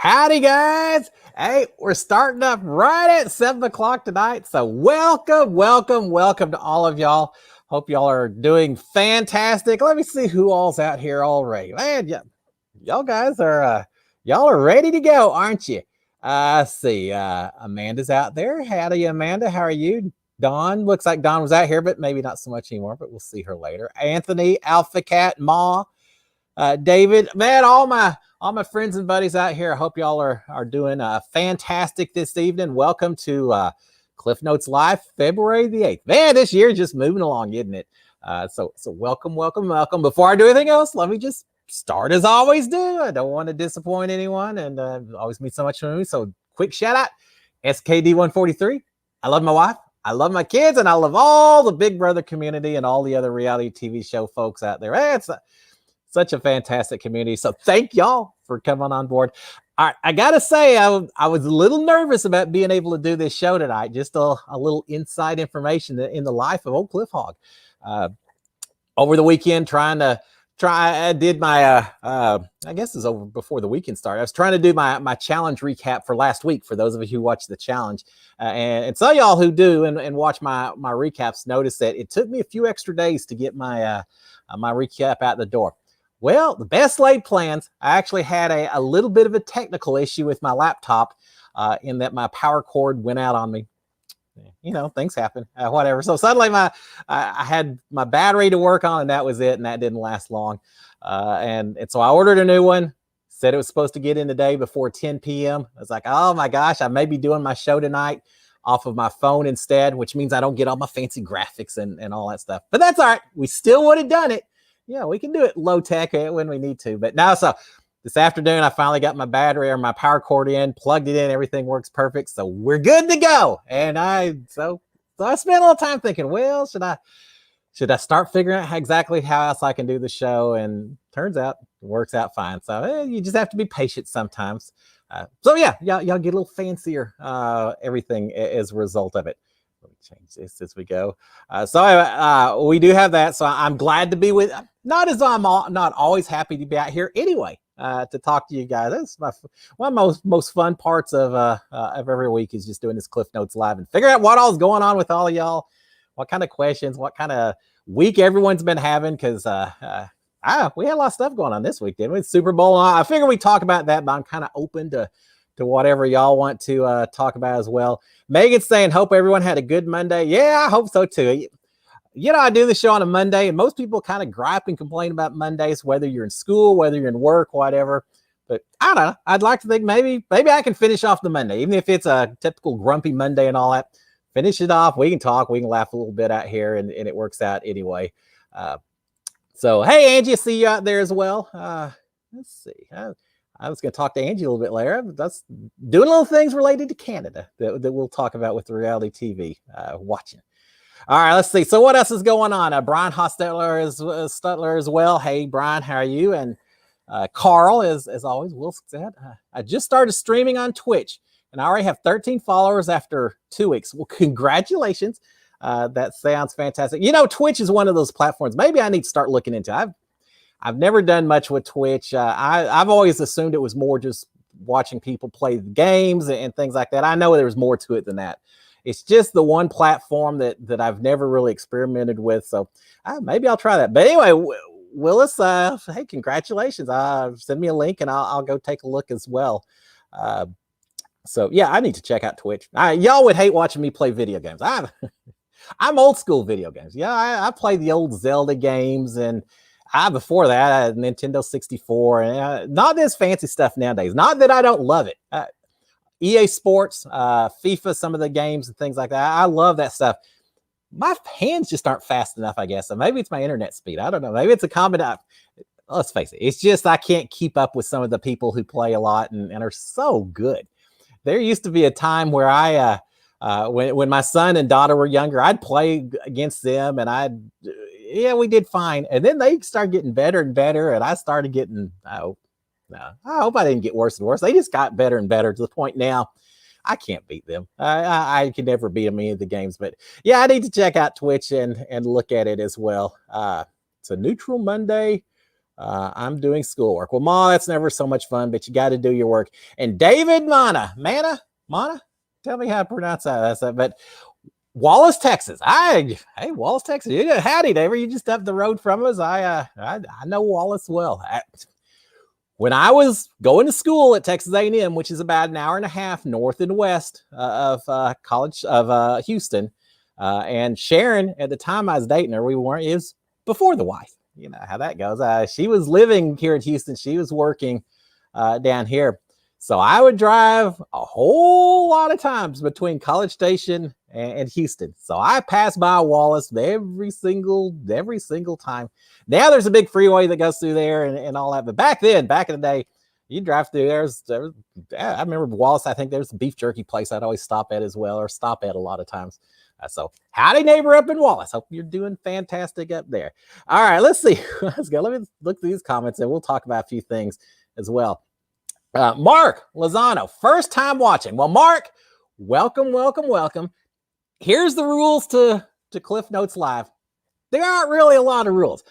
Howdy, guys. Hey, we're starting up right at 7 o'clock tonight. So welcome to all of y'all. Hope y'all are doing fantastic. Let me see who all's out here already. Man, y'all guys are y'all are ready to go, aren't you? See, Amanda's out there. Howdy, Amanda. How are you? Dawn, looks like Dawn was out here, but maybe not so much anymore, but we'll see her later. Anthony, Alpha Cat, Ma, David, man, all my friends and buddies out here. I hope y'all are doing fantastic this evening. Welcome to Cliff Notes Live, February the 8th. Man, this year just moving along, isn't it? So welcome. Before I do anything else, let me just start as I always do. I don't want to disappoint anyone, and always mean so much to me. So quick shout out, SKD143. I love my wife. I love my kids, and I love all the Big Brother community and all the other reality TV show folks out there. It's such a fantastic community. So thank y'all for coming on board. All right, I got to say, I was a little nervous about being able to do this show tonight. Just a little inside information in the life of old Cliff Hog. Over the weekend, I did my, I guess it's over before the weekend started. I was trying to do my challenge recap for last week for those of you who watched the challenge. And some of y'all who do and watch my recaps notice that it took me a few extra days to get my recap out the door. Well, the best laid plans. I actually had a little bit of a technical issue with my laptop in that my power cord went out on me. You know, things happen, whatever. So suddenly I had my battery to work on, and that was it, and that didn't last long. And so I ordered a new one, said it was supposed to get in today before 10 p.m. I was like, oh my gosh, I may be doing my show tonight off of my phone instead, which means I don't get all my fancy graphics and all that stuff. But that's all right. We still would have done it. Yeah, we can do it low tech when we need to. But now, so this afternoon, I finally got my battery or my power cord in, plugged it in. Everything works perfect. So we're good to go. And so I spent a little time thinking, well, should I start figuring out exactly how else I can do the show? And turns out it works out fine. So you just have to be patient sometimes. So yeah, y'all get a little fancier, everything as a result of it. Let me change this as we go. So we do have that. So I'm glad to be with, not always happy to be out here anyway, to talk to you guys. That's one of most fun parts of every week is just doing this Cliff Notes Live and figure out what all's going on with all of y'all, what kind of questions, what kind of week everyone's been having. Cause, we had a lot of stuff going on this week, didn't we? Super Bowl. I figure we talk about that, but I'm kind of open to whatever y'all want to talk about as well. Megan's saying, hope everyone had a good Monday. Yeah, I hope so too. You know, I do the show on a Monday, and most people kind of gripe and complain about Mondays, whether you're in school, whether you're in work, whatever. But I don't know. I'd like to think maybe I can finish off the Monday, even if it's a typical grumpy Monday and all that. Finish it off. We can talk. We can laugh a little bit out here, and it works out anyway. So, hey, Angie, I see you out there as well. Let's see. I was going to talk to Angie a little bit later. That's doing little things related to Canada that we'll talk about with the reality TV watching. All right, let's see. So what else is going on? Brian Hostetler is Stutler as well. Hey, Brian, how are you? And Carl, as always, Will said, I just started streaming on Twitch, and I already have 13 followers after 2 weeks. Well, congratulations. That sounds fantastic. You know, Twitch is one of those platforms maybe I need to start looking into. I've never done much with Twitch. I've always assumed it was more just watching people play the games and things like that. I know there's more to it than that. It's just the one platform that I've never really experimented with. So maybe I'll try that. But anyway, Willis, hey, congratulations. Send me a link and I'll go take a look as well. So yeah, I need to check out Twitch. Y'all would hate watching me play video games. I'm old school video games. Yeah, I play the old Zelda games, and before that, I had Nintendo 64, and not this fancy stuff nowadays. Not that I don't love it. EA Sports, FIFA, some of the games and things like that. I love that stuff. My hands just aren't fast enough, I guess. So maybe it's my internet speed. I don't know. Maybe it's a combination. Let's face it. It's just I can't keep up with some of the people who play a lot and are so good. There used to be a time where when my son and daughter were younger, I'd play against them, and we did fine. And then they started getting better and better, and I started getting, I hope I didn't get worse and worse. They just got better and better to the point now I can't beat them. I can never beat them in any of the games. But yeah, I need to check out Twitch and look at it as well. It's a neutral Monday. I'm doing schoolwork. Well, Ma, that's never so much fun, but you got to do your work. And David Mana, tell me how to pronounce that. But Wallace, Texas. Hey, Wallace, Texas. Howdy, David. You just up the road from us. I know Wallace well. When I was going to school at Texas A&M, which is about an hour and a half north and west of college of Houston, and Sharon, at the time I was dating her, it was before the wife. You know how that goes. She was living here in Houston. She was working down here. So I would drive a whole lot of times between College Station and Houston. So I passed by Wallace every single time. Now there's a big freeway that goes through there and all that. But back in the day, you drive through there. I remember Wallace, I think there's a beef jerky place I'd always stop at as well, or stop at a lot of times. So howdy, neighbor up in Wallace. Hope you're doing fantastic up there. All right, let's see. Let's go. Let me look through these comments and we'll talk about a few things as well. Mark Lozano, first time watching. Well, Mark, welcome. Here's the rules to Cliff Notes Live. There aren't really a lot of rules.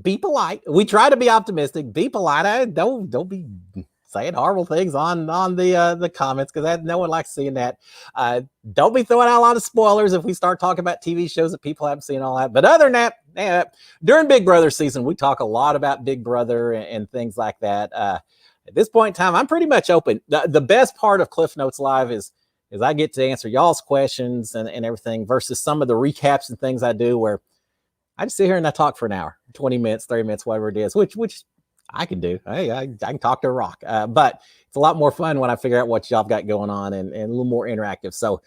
Be polite. We try to be optimistic. Be polite. Don't be saying horrible things on the comments, because no one likes seeing that. Don't be throwing out a lot of spoilers if we start talking about TV shows that people haven't seen, all that. But other than that, during Big Brother season, we talk a lot about Big Brother and things like that. At this point in time, I'm pretty much open. The best part of Cliff Notes Live is I get to answer y'all's questions and everything, versus some of the recaps and things I do where I just sit here and I talk for an hour, 20 minutes, 30 minutes, whatever it is, which I can do. I can talk to a rock. But it's a lot more fun when I figure out what y'all got going on and a little more interactive. So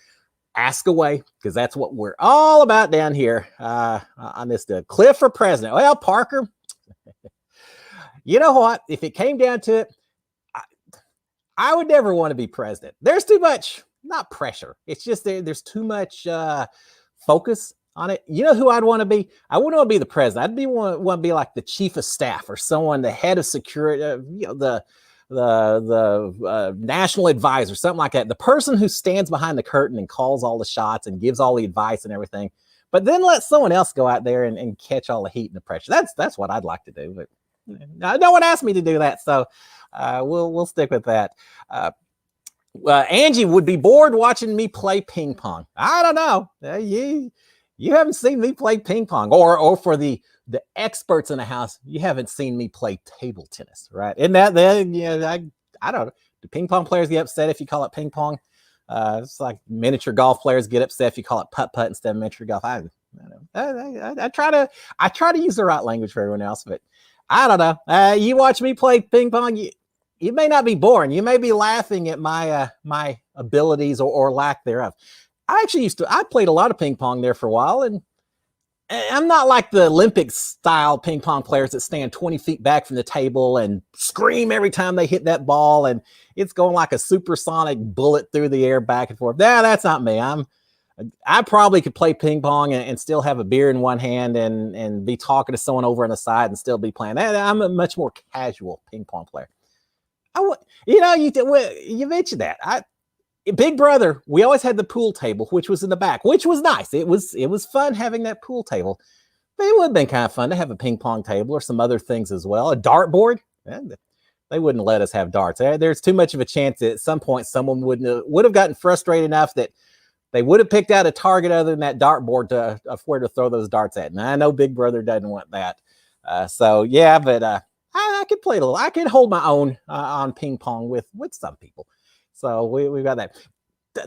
ask away, because that's what we're all about down here on this Cliff for president. Well, Parker, you know what? If it came down to it, I would never want to be president. There's too much, not pressure. It's just there's too much focus on it. You know who I'd want to be? I wouldn't want to be the president. I'd want to be like the chief of staff or someone, the head of security, the national advisor, something like that. The person who stands behind the curtain and calls all the shots and gives all the advice and everything. But then let someone else go out there and catch all the heat and the pressure. That's what I'd like to do. But no one asked me to do that, so we'll stick with that. Angie would be bored watching me play ping pong. I don't know. You haven't seen me play ping pong, or for the experts in the house, you haven't seen me play table tennis, right? Isn't that I don't know. Do ping pong players get upset if you call it ping pong? It's like miniature golf players get upset if you call it putt instead of miniature golf. I try to use the right language for everyone else, but I don't know. You watch me play ping pong, you may not be boring. You may be laughing at my my abilities or lack thereof. I played a lot of ping pong there for a while, and I'm not like the Olympic style ping pong players that stand 20 feet back from the table and scream every time they hit that ball, and it's going like a supersonic bullet through the air back and forth. That's not me. I probably could play ping pong and still have a beer in one hand and be talking to someone over on the side and still be playing. I'm a much more casual ping pong player. You mentioned that. Big Brother, we always had the pool table, which was in the back, which was nice. It was fun having that pool table. But it would have been kind of fun to have a ping pong table or some other things as well. A dartboard. They wouldn't let us have darts. There's too much of a chance that at some point someone would have gotten frustrated enough that they would have picked out a target other than that dartboard of where to throw those darts at. And I know Big Brother doesn't want that. But I could play a little. I could hold my own on ping pong with some people. So we've got that.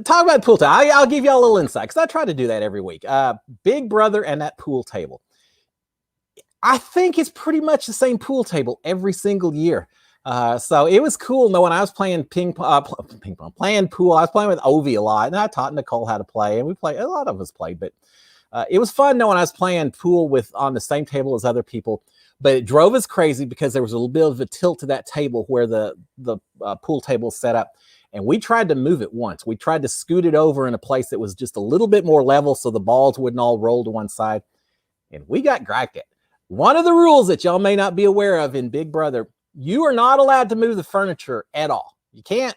Talk about pool table. I'll give you all a little insight, because I try to do that every week. Big Brother and that pool table. I think it's pretty much the same pool table every single year. So it was cool knowing I was playing playing pool. I was playing with Ovi a lot, and I taught Nicole how to play, and a lot of us played, but it was fun knowing I was playing pool on the same table as other people. But it drove us crazy because there was a little bit of a tilt to that table where the pool table is set up. And we tried to move it once. We tried to scoot it over in a place that was just a little bit more level so the balls wouldn't all roll to one side. And we got griped at. One of the rules that y'all may not be aware of in Big Brother, you are not allowed to move the furniture at all. You can't.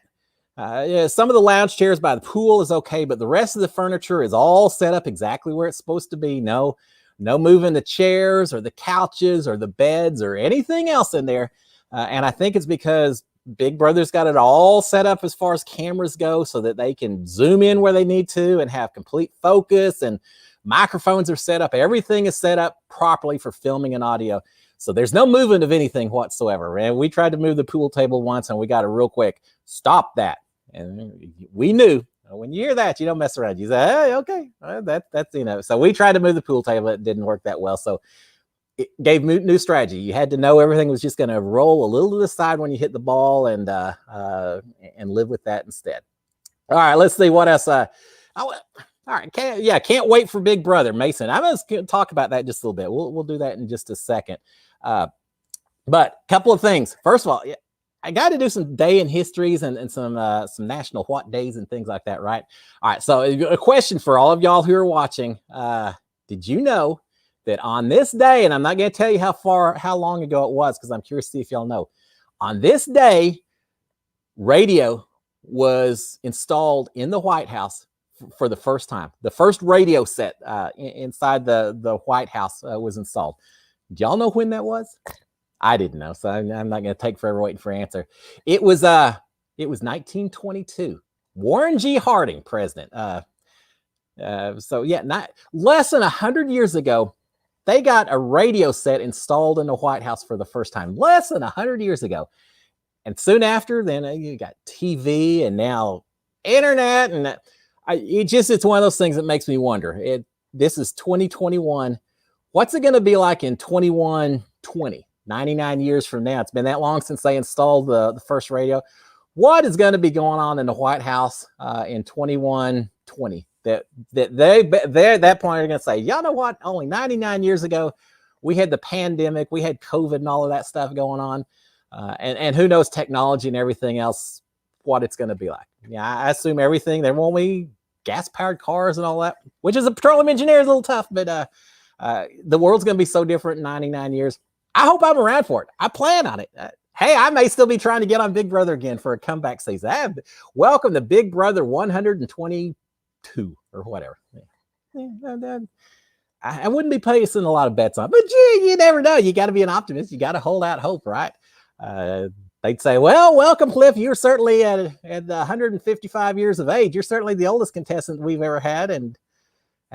Some of the lounge chairs by the pool is okay, but the rest of the furniture is all set up exactly where it's supposed to be. No No moving the chairs or the couches or the beds or anything else in there. And I think it's because Big Brother's got it all set up as far as cameras go so that they can zoom in where they need to and have complete focus, and microphones are set up. Everything is set up properly for filming and audio. So there's no movement of anything whatsoever. And we tried to move the pool table once and we got a real quick, stop that. And we knew when you hear that, you don't mess around. You say, hey, okay, that's, you know. So we tried to move the pool table. It didn't work that well. So it gave new strategy. You had to know everything was just going to roll a little to the side when you hit the ball, and live with that instead. All right, let's see what else. All right, can't wait for Big Brother, Mason. I'm going to talk about that just a little bit. We'll do that in just a second. But a couple of things. First of all, I got to do some day in histories and some national what days and things like that, right? All right, so a question for all of y'all who are watching. Did you know that on this day, and I'm not going to tell you how long ago it was, because I'm curious to see if y'all know. On this day, radio was installed in the White House for the first time. The first radio set inside the White House was installed. Do y'all know when that was? I didn't know, so I'm not going to take forever waiting for an answer. It was 1922. Warren G. Harding, president. So yeah, not less than 100 years ago, they got a radio set installed in the White House for the first time. Less than 100 years ago. And soon after, then you got TV and now internet, and it's one of those things that makes me wonder. This is 2021. What's it going to be like in 2120? 99 years from now. It's been that long since they installed the first radio. What is going to be going on in the White House in 2120? That they're at that point are going to say, y'all know what? Only 99 years ago, we had the pandemic, we had COVID and all of that stuff going on. And who knows technology and everything else, what it's going to be like. Yeah, I assume everything, there won't be gas-powered cars and all that, which as a petroleum engineer is a little tough, but the world's going to be so different in 99 years. I hope I'm around for it. I plan on it. Hey, I may still be trying to get on Big Brother again for a comeback season. Welcome to Big Brother 122 or whatever. I wouldn't be placing a lot of bets on, but gee, you never know. You got to be an optimist. You got to hold out hope, right? They'd say, well, welcome, Cliff. You're certainly at 155 years of age. You're certainly the oldest contestant we've ever had, and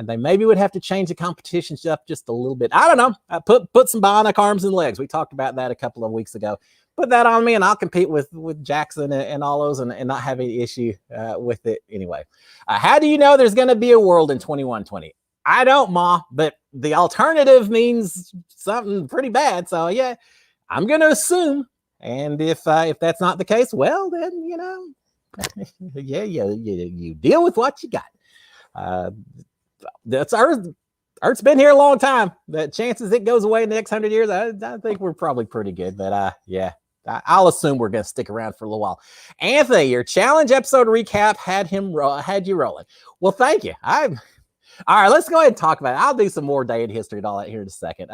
they maybe would have to change the competition up just a little bit. I don't know. Put some bionic arms and legs. We talked about that a couple of weeks ago. Put that on me, and I'll compete with Jackson and all those, and not have any issue with it anyway. How do you know there's going to be a world in 2120? I don't, Ma, but the alternative means something pretty bad. So yeah, I'm going to assume. And if that's not the case, well, then, you know, yeah, you deal with what you got. That's Earth's been here a long time. The chances it goes away in the next 100 years, I think we're probably pretty good. But yeah, I'll assume we're going to stick around for a little while. Anthony, your challenge episode recap had you rolling. Well, thank you. All right, let's go ahead and talk about it. I'll do some more day in history and all that here in a second.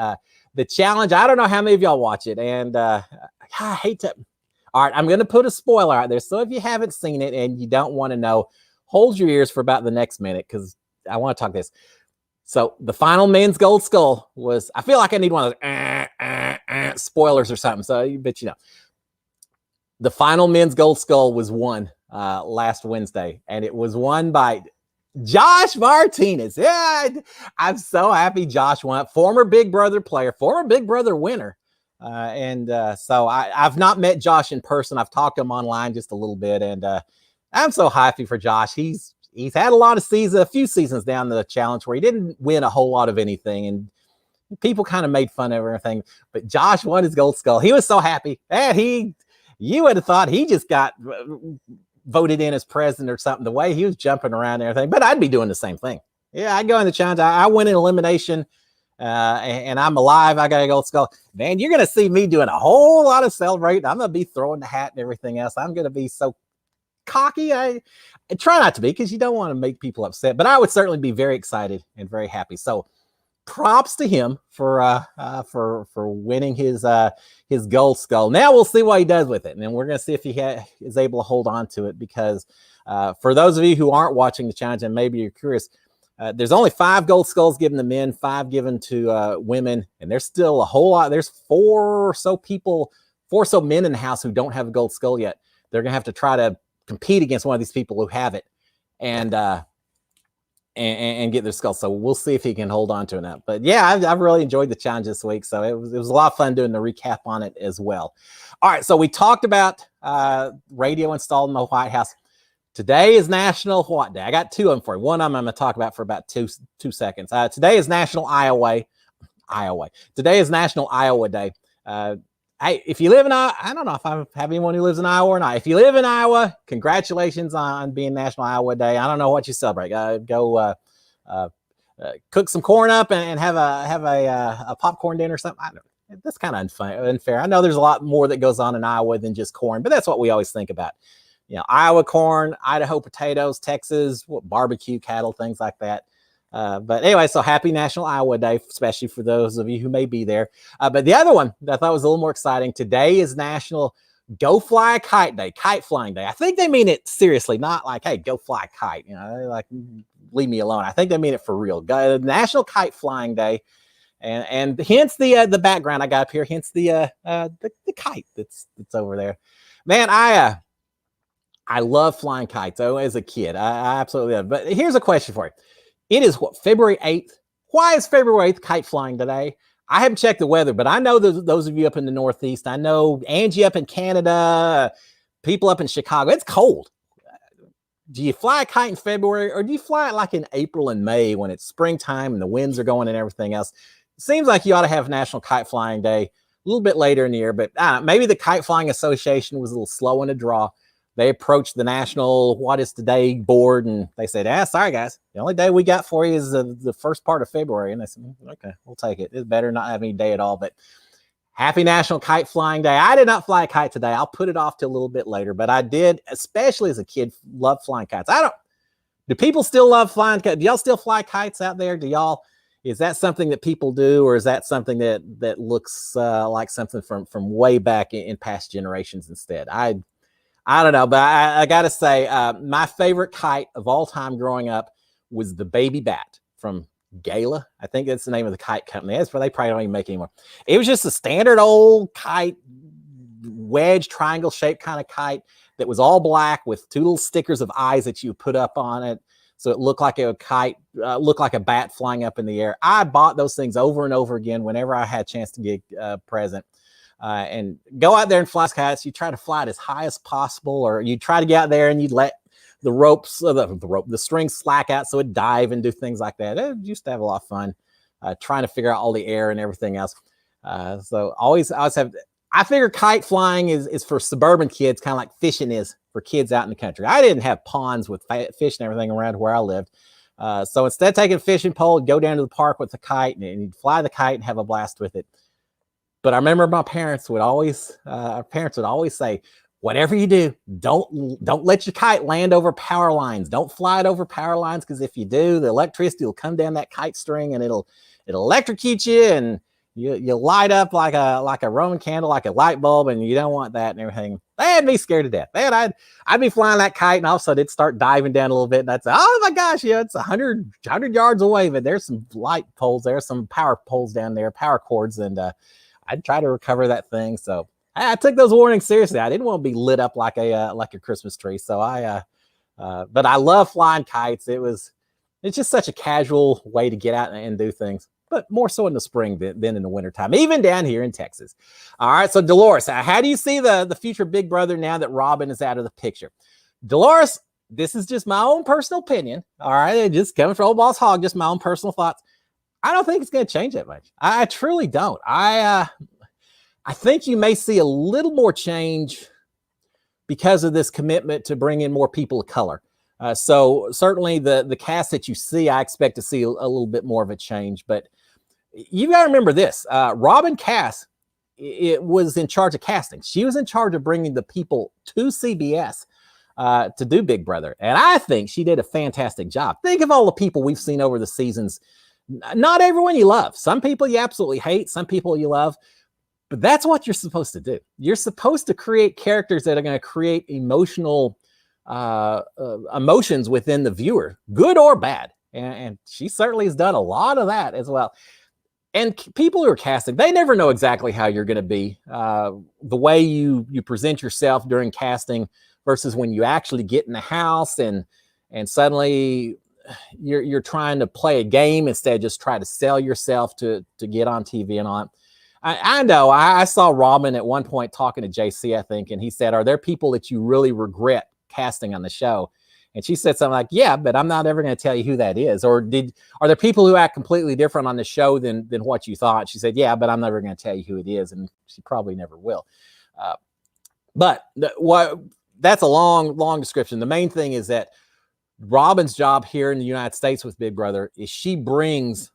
The challenge, I don't know how many of y'all watch it, and I hate to. All right, I'm going to put a spoiler out there. So if you haven't seen it and you don't want to know, hold your ears for about the next minute, because I want to talk this. So the final men's gold skull was, I feel like I need one of those spoilers or something. So, but you know, the final men's gold skull was won last Wednesday, and it was won by Josh Martinez. Yeah, I'm so happy Josh won. Former Big Brother player, former Big Brother winner. So I've not met Josh in person. I've talked to him online just a little bit, and I'm so happy for Josh. He's had a few seasons down the challenge where he didn't win a whole lot of anything, and people kind of made fun of everything. But Josh won his gold skull. He was so happy, and you would have thought he just got voted in as president or something. The way he was jumping around and everything, but I'd be doing the same thing. Yeah, I'd go in the challenge. I win in elimination, and I'm alive. I got a gold skull. Man, you're gonna see me doing a whole lot of celebrating. I'm gonna be throwing the hat and everything else. I'm gonna be so cocky. I try not to be, because you don't want to make people upset, but I would certainly be very excited and very happy. So props to him for winning his gold skull. Now we'll see what he does with it, and then we're going to see if he is able to hold on to it, because for those of you who aren't watching the challenge and maybe you're curious, There's only 5 gold skulls given to men, 5 given to women, and there's still a whole lot. There's 4 or so people, 4 or so men in the house who don't have a gold skull yet. They're gonna have to try to compete against one of these people who have it, and get their skull. So we'll see if he can hold on to it now. But yeah, I've really enjoyed the challenge this week. So it was a lot of fun doing the recap on it as well. All right, so we talked about radio installed in the White House. Today is National what Day? I got 2 of them for you. One of them I'm going to talk about for about two seconds. Today is National Iowa. Today is National Iowa Day. Hey, if you live in Iowa, I don't know if I have anyone who lives in Iowa or not. If you live in Iowa, congratulations on being National Iowa Day. I don't know what you celebrate. Go cook some corn up and have a popcorn dinner or something. I don't know. That's kind of unfair. I know there's a lot more that goes on in Iowa than just corn, but that's what we always think about. You know, Iowa corn, Idaho potatoes, Texas barbecue, cattle, things like that. But anyway, so happy National Iowa Day, especially for those of you who may be there. But the other one that I thought was a little more exciting, today is National Go Fly a Kite Day, Kite Flying Day. I think they mean it seriously, not like, hey, go fly a kite. You know, like, leave me alone. I think they mean it for real. National Kite Flying Day. And hence the background I got up here, hence the kite that's over there. Man, I love flying kites. Oh, as a kid, I absolutely love it. But here's a question for you. It is what, February 8th? Why is February 8th kite flying today? I haven't checked the weather, but I know those of you up in the Northeast, I know Angie up in Canada, people up in Chicago, it's cold. Do you fly a kite in February, or do you fly it like in April and May when it's springtime and the winds are going and everything else? It seems like you ought to have National Kite Flying Day a little bit later in the year, but maybe the Kite Flying Association was a little slow in the draw. They approached the National What Is Today board, and they said, sorry, guys. The only day we got for you is the first part of February. And they said, okay, we'll take it. It's better not have any day at all. But happy National Kite Flying Day. I did not fly a kite today. I'll put it off to a little bit later. But I did, especially as a kid, love flying kites. Do people still love flying kites? Do y'all still fly kites out there? Is that something that people do, or is that something that looks like something from way back in past generations instead? I don't know, but I got to say, my favorite kite of all time growing up was the Baby Bat from Gala. I think that's the name of the kite company. That's where they probably don't even make anymore. It was just a standard old kite, wedge, triangle shaped kind of kite that was all black with 2 little stickers of eyes that you put up on it. So it looked like a kite, looked like a bat flying up in the air. I bought those things over and over again whenever I had a chance to get a present. And go out there and fly kites. You try to fly it as high as possible, or you try to get out there and you let the ropes, the strings slack out so it dive and do things like that. It used to have a lot of fun trying to figure out all the air and everything else. So I figure kite flying is for suburban kids, kind of like fishing is for kids out in the country. I didn't have ponds with fish and everything around where I lived. So instead of taking a fishing pole, go down to the park with the kite and you'd fly the kite and have a blast with it. But I remember my parents would always say, whatever you do, don't let your kite land over power lines. Don't fly it over power lines, because if you do, the electricity will come down that kite string and it'll electrocute you, and you'll light up like a Roman candle, like a light bulb, and you don't want that and everything. They had me scared to death. I'd be flying that kite, and all of a sudden it'd start diving down a little bit, and I'd say, oh my gosh, it's 100 yards away, but there's some light poles there, some power poles down there, power cords, and I'd try to recover that thing. So I took those warnings seriously. I didn't want to be lit up like a Christmas tree. So but I love flying kites. It's just such a casual way to get out and do things, but more so in the spring than in the wintertime, even down here in Texas. All right. So Dolores, how do you see the future big brother now that Robin is out of the picture? Dolores, this is just my own personal opinion. All right. Just coming from Old Boss Hog, just my own personal thoughts. I don't think it's going to change that much. I truly don't. I think you may see a little more change because of this commitment to bring in more people of color. So certainly the cast that you see, I expect to see a little bit more of a change. But you got to remember this. Robin Cass, it was in charge of casting. She was in charge of bringing the people to CBS to do Big Brother. And I think she did a fantastic job. Think of all the people we've seen over the seasons. Not everyone you love. Some people you absolutely hate. Some people you love. But that's what you're supposed to do. You're supposed to create characters that are going to create emotions within the viewer, good or bad. and she certainly has done a lot of that as well. And people who are casting, they never know exactly how you're going to be. The way you present yourself during casting versus when you actually get in the house and suddenly you're trying to play a game instead of just try to sell yourself to get on TV and all that. I know I saw Robin at one point talking to JC, I think, and he said, "Are there people that you really regret casting on the show?" And she said something like, "Yeah, but I'm not ever going to tell you who that is." Or are there people who act completely different on the show than what you thought? She said, "Yeah, but I'm never going to tell you who it is," and she probably never will. But that's a long description. The main thing is that Robin's job here in the United States with Big Brother is she looks,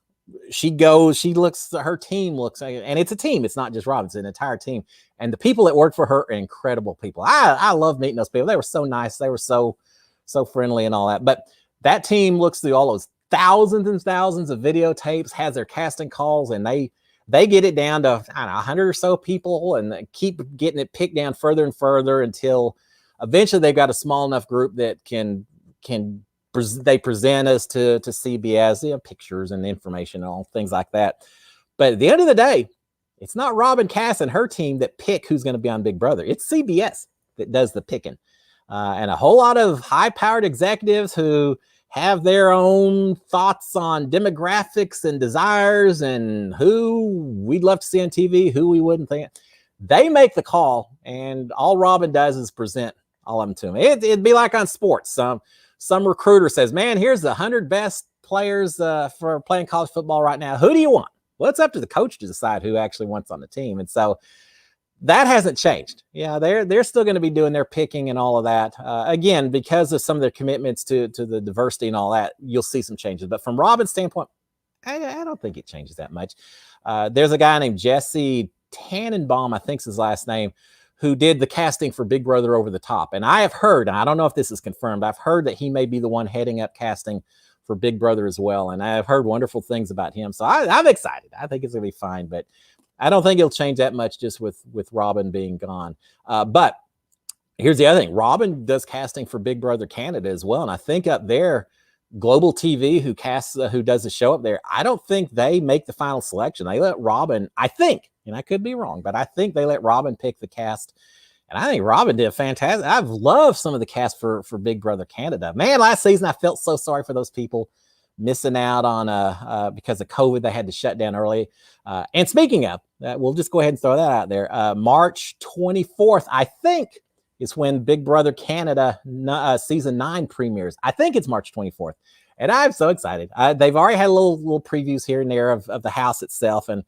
her team looks, and it's a team. It's not just Robin, it's an entire team. And the people that work for her are incredible people. I love meeting those people. They were so nice. They were so friendly and all that. But that team looks through all those thousands and thousands of videotapes, has their casting calls, and they get it down to, I don't know, 100 or so people, and they keep getting it picked down further and further until eventually they've got a small enough group that they present us to CBS, pictures and information and all things like that. But at the end of the day, it's not Robin Cass and her team that pick who's going to be on Big Brother. It's CBS that does the picking. And a whole lot of high-powered executives who have their own thoughts on demographics and desires and who we'd love to see on TV, who we wouldn't think. They make the call, and all Robin does is present all of them to them. It'd be like on sports. Some recruiter says, "Man, here's the 100 best players for playing college football right now. Who do you want?" Well, it's up to the coach to decide who actually wants on the team. And so that hasn't changed. Yeah, they're still going to be doing their picking and all of that. Again, because of some of their commitments to the diversity and all that, you'll see some changes. But from Robin's standpoint, I don't think it changes that much. There's a guy named Jesse Tannenbaum, I think's his last name, who did the casting for Big Brother Over the Top. And I have heard, and I don't know if this is confirmed, I've heard that he may be the one heading up casting for Big Brother as well. And I've heard wonderful things about him. So I'm excited. I think it's going to be fine. But I don't think it'll change that much just with Robin being gone. But here's the other thing. Robin does casting for Big Brother Canada as well. And I think up there, Global TV, who does the show up there, I don't think they make the final selection. They let Robin, I think, and I could be wrong, but I think they let Robin pick the cast. And I think Robin did fantastic. I've loved some of the cast for Big Brother Canada. Man, last season I felt so sorry for those people missing out on because of COVID. They had to shut down early. And speaking of, we'll just go ahead and throw that out there. March 24th, I think, is when Big Brother Canada season 9 premieres. I think it's March 24th. And I'm so excited. They've already had little previews here and there of the house itself. And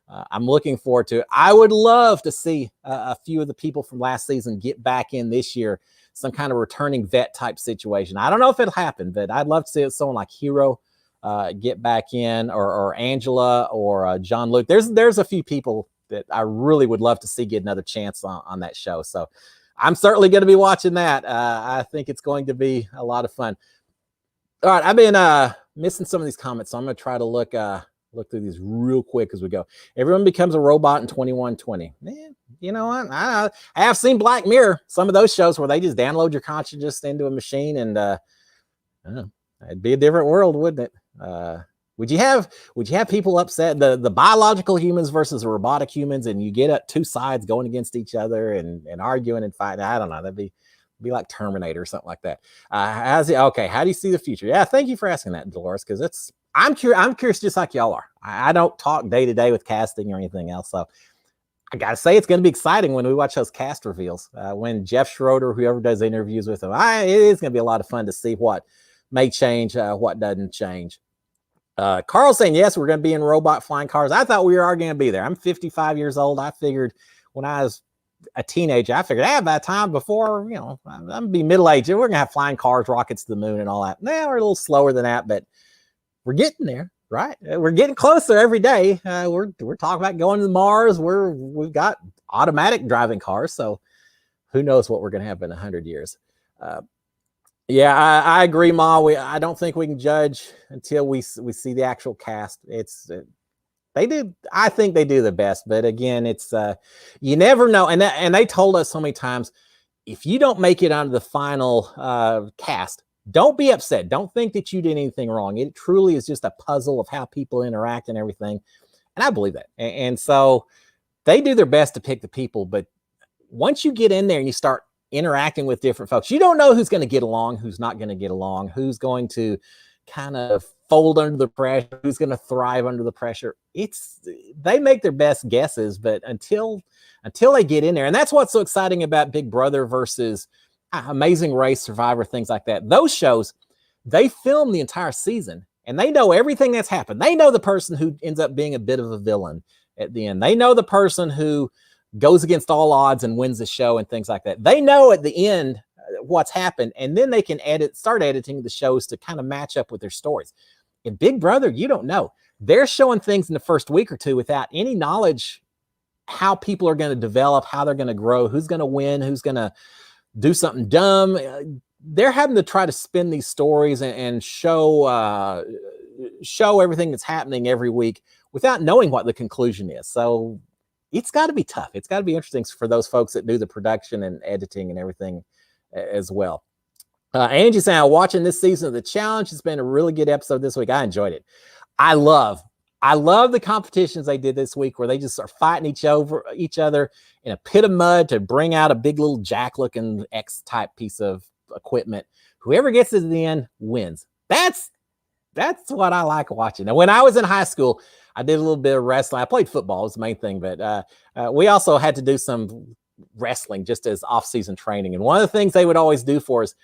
I'm looking forward to it. I would love to see a few of the people from last season get back in this year, some kind of returning vet type situation. I don't know if it'll happen, but I'd love to see someone like Hero get back in, or Angela, or John Luke. There's a few people that I really would love to see get another chance on that show. So I'm certainly going to be watching that. I think it's going to be a lot of fun. All right, I've been missing some of these comments, so I'm going to try to look through these real quick as we go. Everyone becomes a robot in 2120. Man, you know what? I have seen Black Mirror, some of those shows where they just download your consciousness into a machine, and I don't know, it'd be a different world, wouldn't it? Would you have people upset, the biological humans versus the robotic humans, and you get two sides going against each other and arguing and fighting? I don't know. That'd be like Terminator or something like that. How do you see the future? Yeah, thank you for asking that, Dolores, because I'm curious just like y'all are. I don't talk day to day with casting or anything else, so I gotta say it's going to be exciting when we watch those cast reveals. When Jeff Schroeder, whoever does interviews with him, it is going to be a lot of fun to see what may change, what doesn't change. Carl's saying, yes, we're going to be in robot flying cars. I thought we were already going to be there. I'm 55 years old. I figured when I was a teenager, by the time before, I'm going to be middle-aged, we're going to have flying cars, rockets to the moon and all that. Now we're a little slower than that, but we're getting there, right? We're getting closer every day. We're talking about going to Mars. We've got automatic driving cars, so who knows what we're going to have in 100 years. Yeah, I agree, Ma. I don't think we can judge until we see the actual cast. I think they do the best, but again, it's you never know. And they told us so many times, if you don't make it onto the final cast, Don't be upset. Don't think that you did anything wrong. It truly is just a puzzle of how people interact and everything. And I believe that. And so they do their best to pick the people. But once you get in there and you start interacting with different folks, you don't know who's going to get along, who's not going to get along, who's going to kind of fold under the pressure, who's going to thrive under the pressure. They make their best guesses, but until they get in there, and that's what's so exciting about Big Brother versus Amazing Race, Survivor, things like that. Those shows, they film the entire season and they know everything that's happened. They know the person who ends up being a bit of a villain at the end. They know the person who goes against all odds and wins the show and things like that. They know at the end what's happened, and then they can start editing the shows to kind of match up with their stories. In Big Brother, you don't know. They're showing things in the first week or two without any knowledge how people are going to develop, how they're going to grow, who's going to win, who's going to do something dumb. They're having to try to spin these stories and show everything that's happening every week without knowing what the conclusion is. So it's got to be tough. It's got to be interesting for those folks that do the production and editing and everything as well. Angie saying, watching this season of The Challenge, it's been a really good episode this week. I enjoyed it. I love the competitions they did this week where they just are fighting each other in a pit of mud to bring out a big little jack-looking X-type piece of equipment. Whoever gets to the end wins. That's what I like watching. Now, when I was in high school, I did a little bit of wrestling. I played football, was the main thing, but we also had to do some wrestling just as off-season training. And one of the things they would always do for us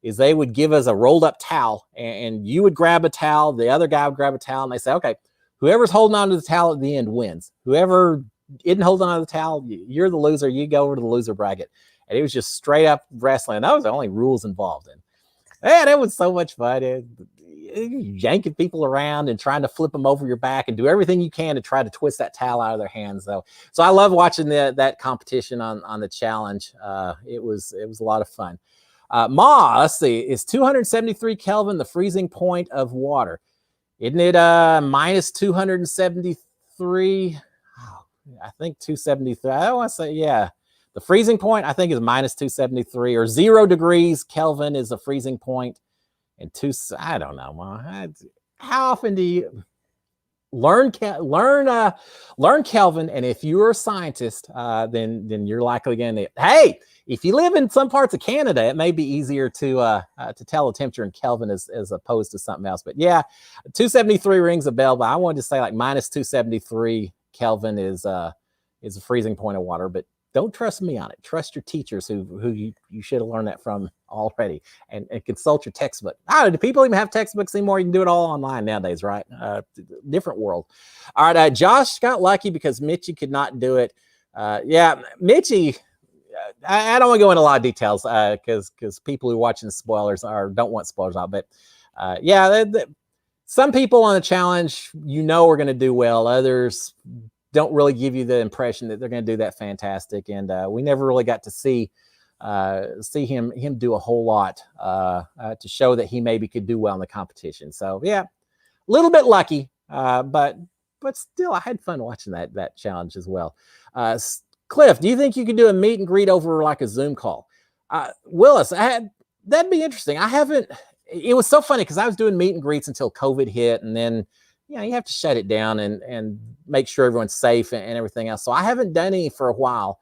is they would give us a rolled up towel, and you would grab a towel, the other guy would grab a towel, and they say, okay, whoever's holding on to the towel at the end wins. Whoever isn't holding on to the towel, you're the loser. You go over to the loser bracket. And it was just straight up wrestling. That was the only rules involved in. And it was so much fun. Yanking people around and trying to flip them over your back and do everything you can to try to twist that towel out of their hands, though. So I love watching that competition on The Challenge. It was a lot of fun. Let's see, is 273 Kelvin the freezing point of water? Isn't it minus 273? Oh, I think 273. I don't want to say, yeah. The freezing point, I think, is minus 273, or 0 degrees Kelvin is the freezing point. And I don't know, Ma. How often do you learn Kelvin? And if you're a scientist, then you're likely going to. Hey, if you live in some parts of Canada, it may be easier to tell the temperature in Kelvin as opposed to something else. But yeah, 273 rings a bell. But I wanted to say like minus 273 Kelvin is a freezing point of water. But don't trust me on it. Trust your teachers who you should have learned that from already, and consult your textbook. Do people even have textbooks anymore? You can do it all online nowadays, right? Different world. All right, Josh got lucky because Mitchie could not do it. Yeah, Mitchie, I don't want to go into a lot of details because people who are watching the spoilers don't want spoilers out. But yeah, some people on the challenge, are going to do well. Others don't really give you the impression that they're going to do that fantastic. And we never really got to see him do a whole lot to show that he maybe could do well in the competition. So yeah, a little bit lucky, but still, I had fun watching that challenge as well. Cliff, do you think you could do a meet and greet over like a Zoom call? Willis, that'd be interesting. It was so funny because I was doing meet and greets until COVID hit, and then you have to shut it down and make sure everyone's safe and everything else. So I haven't done any for a while.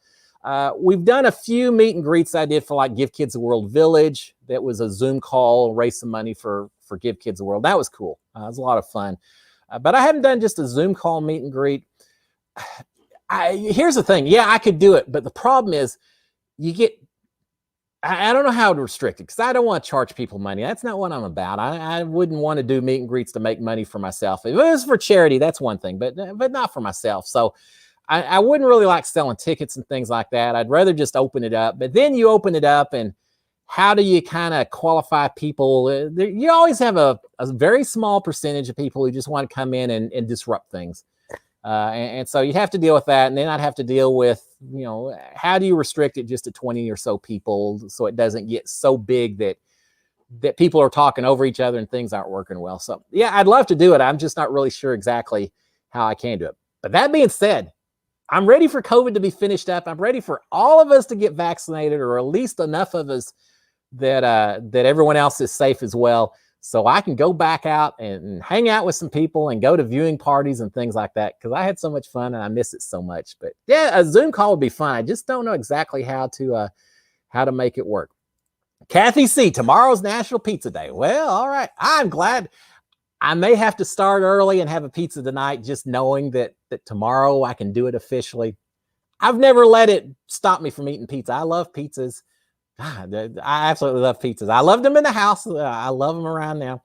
We've done a few meet and greets I did for like Give Kids a World Village. That was a Zoom call, raise some money for Give Kids a World. That was cool. It was a lot of fun. But I haven't done just a Zoom call meet and greet. Here's the thing. Yeah, I could do it. But the problem is I don't know how to restrict it because I don't want to charge people money. That's not what I'm about. I wouldn't want to do meet and greets to make money for myself. If it was for charity, that's one thing, but not for myself. So I wouldn't really like selling tickets and things like that. I'd rather just open it up. But then you open it up, and how do you kind of qualify people? You always have a very small percentage of people who just want to come in and disrupt things. And so you'd have to deal with that. And then I'd have to deal with, how do you restrict it just to 20 or so people so it doesn't get so big that people are talking over each other and things aren't working well. So yeah, I'd love to do it. I'm just not really sure exactly how I can do it. But that being said, I'm ready for COVID to be finished up. I'm ready for all of us to get vaccinated, or at least enough of us that everyone else is safe as well, so I can go back out and hang out with some people and go to viewing parties and things like that, because I had so much fun and I miss it so much. But yeah, a Zoom call would be fun. I just don't know exactly how to make it work. Kathy C, tomorrow's National Pizza Day. Well, all right. I'm glad. I may have to start early and have a pizza tonight, just knowing that tomorrow I can do it officially. I've never let it stop me from eating pizza. I love pizzas. God, I absolutely love pizzas. I loved them in the house. I love them around now.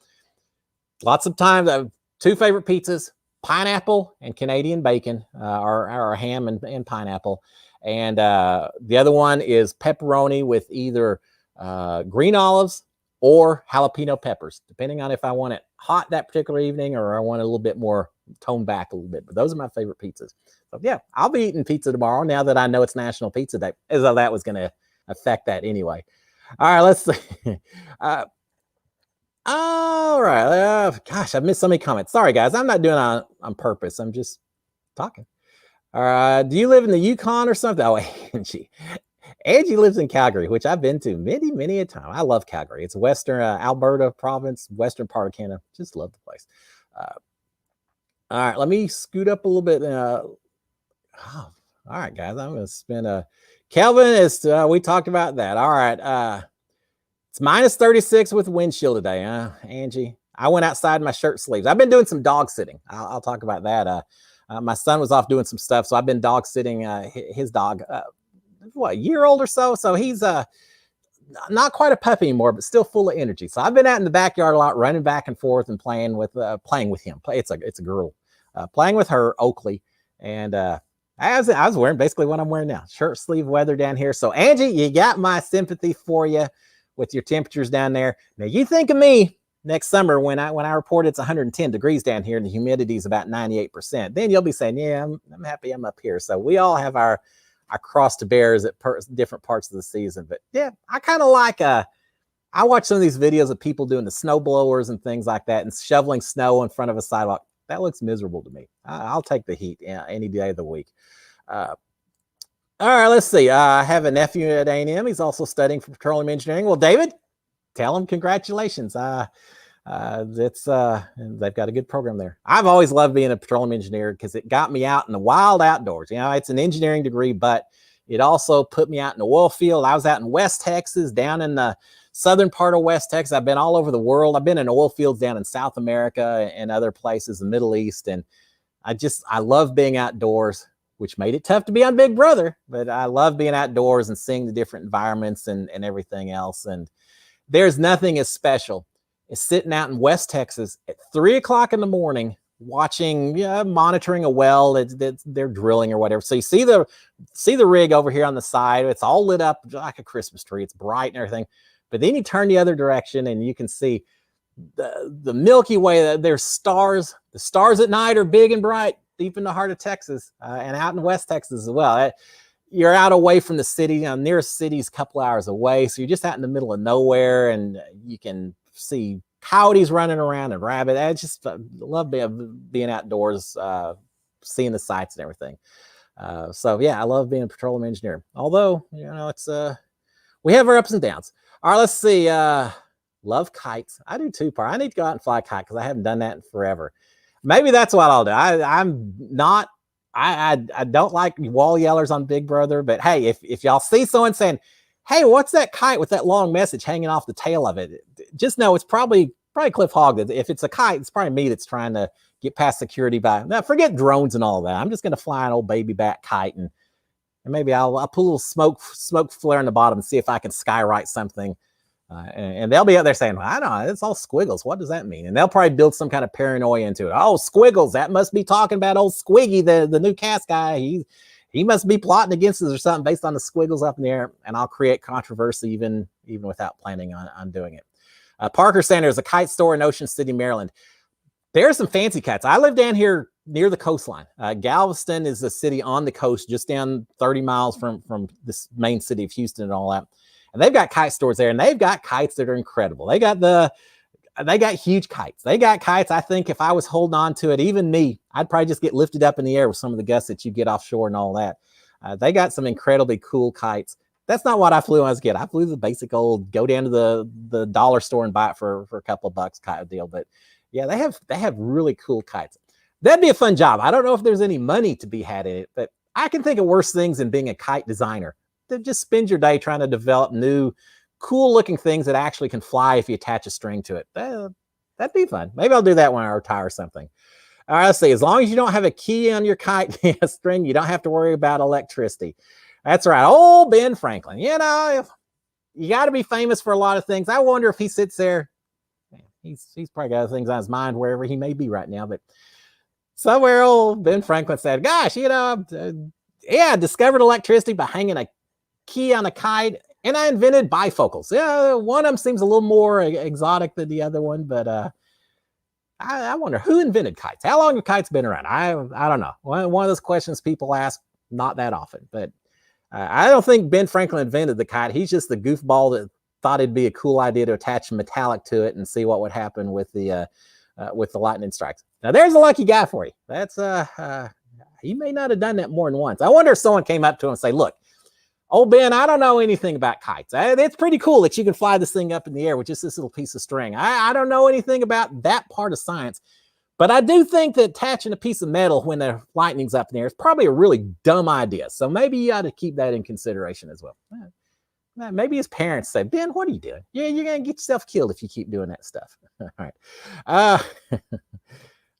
Lots of times, two favorite pizzas: pineapple and Canadian bacon, or ham and pineapple. And the other one is pepperoni with either green olives or jalapeno peppers, depending on if I want it hot that particular evening or I want it a little bit more toned back a little bit. But those are my favorite pizzas. So yeah, I'll be eating pizza tomorrow now that I know it's National Pizza Day, as though that was going to affect that anyway. All right, let's see. All right. Gosh, I missed so many comments. Sorry, guys. I'm not doing it on purpose. I'm just talking. All right. Do you live in the Yukon or something? Oh, Angie. Angie lives in Calgary, which I've been to many a time. I love Calgary. It's Western Alberta province, western part of Canada. Just love the place. All right, let me scoot up a little bit. All right, guys, I'm going to spend Kelvin is. We talked about that. All right. It's minus 36 with wind chill today, Angie. I went outside in my shirt sleeves. I've been doing some dog sitting. I'll talk about that. My son was off doing some stuff, so I've been dog sitting his dog. A year old or so. So he's not quite a puppy anymore, but still full of energy. So I've been out in the backyard a lot, running back and forth and playing with him. It's a girl, playing with her, Oakley, and I was wearing basically what I'm wearing now, shirt sleeve weather down here. So Angie, you got my sympathy for you with your temperatures down there. Now you think of me next summer when I report it's 110 degrees down here and the humidity is about 98%. Then you'll be saying, yeah, I'm happy I'm up here. So we all have our cross to bears at different parts of the season. But yeah, I kind of like, I watch some of these videos of people doing the snow blowers and things like that and shoveling snow in front of a sidewalk. That looks miserable to me. I'll take the heat any day of the week. All right, let's see. I have a nephew at A&M. He's also studying for petroleum engineering. Well, David, tell him congratulations. They've got a good program there. I've always loved being a petroleum engineer because it got me out in the wild outdoors. You know, it's an engineering degree, but it also put me out in the oil field. I was out in West Texas, down in the southern part of West Texas. I've been all over the world. I've been in oil fields down in South America and other places, the Middle East. And I love being outdoors, which made it tough to be on Big Brother, but I love being outdoors and seeing the different environments and everything else. And there's nothing as special as sitting out in West Texas at 3 o'clock in the morning, watching, monitoring a well that they're drilling or whatever. So you see the rig over here on the side. It's all lit up like a Christmas tree. It's bright and everything. But then you turn the other direction and you can see the Milky Way. There's stars. The stars at night are big and bright deep in the heart of Texas, and out in West Texas as well. You're out away from the city. Nearest city's a couple hours away. So you're just out in the middle of nowhere, and you can see coyotes running around and rabbit. I just love being outdoors, seeing the sights and everything. So yeah, I love being a petroleum engineer. Although, it's we have our ups and downs. All right, let's see. Love kites. I do too, I need to go out and fly a kite because I haven't done that in forever. Maybe that's what I'll do. I don't like wall yellers on Big Brother, but hey, if y'all see someone saying, hey, what's that kite with that long message hanging off the tail of it? Just know it's probably Cliff Hogg. If it's a kite, it's probably me that's trying to get past security by. Now, forget drones and all that. I'm just going to fly an old baby back kite, and maybe I'll put a little smoke flare in the bottom and see if I can skywrite something. And they'll be out there saying, well, I don't know, it's all squiggles. What does that mean? And they'll probably build some kind of paranoia into it. Oh, squiggles. That must be talking about old Squiggy, the new cast guy. He must be plotting against us or something based on the squiggles up in the air. And I'll create controversy even without planning on doing it. Parker saying there's a kite store in Ocean City, Maryland. There's some fancy kites. I live down here near the coastline. Galveston is a city on the coast, just down 30 miles from this main city of Houston and all that. And they've got kite stores there, and they've got kites that are incredible. They got huge kites. They got kites. I think if I was holding on to it, even me, I'd probably just get lifted up in the air with some of the gusts that you get offshore and all that. They got some incredibly cool kites. That's not what I flew when I was a kid. I flew the basic old go down to the dollar store and buy it for a couple of bucks kind of deal. But yeah, they have really cool kites. That'd be a fun job. I don't know if there's any money to be had in it, but I can think of worse things than being a kite designer. To just spend your day trying to develop new, cool looking things that actually can fly if you attach a string to it. That'd be fun. Maybe I'll do that when I retire or something. All right, let's see. As long as you don't have a key on your kite string, you don't have to worry about electricity. That's right. Old Ben Franklin. You know, you got to be famous for a lot of things. I wonder if he sits there. He's probably got things on his mind wherever he may be right now. But somewhere old Ben Franklin said, gosh, you know, I discovered electricity by hanging a key on a kite, and I invented bifocals. Yeah, one of them seems a little more exotic than the other one, but I wonder who invented kites. How long have kites been around? I don't know. One of those questions people ask not that often, but I don't think Ben Franklin invented the kite. He's just the goofball that thought it'd be a cool idea to attach metallic to it and see what would happen with the lightning strikes. Now there's a lucky guy for you. That's he may not have done that more than once. I wonder if someone came up to him and say, look, oh, Ben, I don't know anything about kites. It's pretty cool that you can fly this thing up in the air with just this little piece of string. I don't know anything about that part of science, but I do think that attaching a piece of metal when the lightning's up in the air is probably a really dumb idea. So maybe you ought to keep that in consideration as well. Maybe his parents say, Ben, what are you doing? Yeah, you're going to get yourself killed if you keep doing that stuff. All right.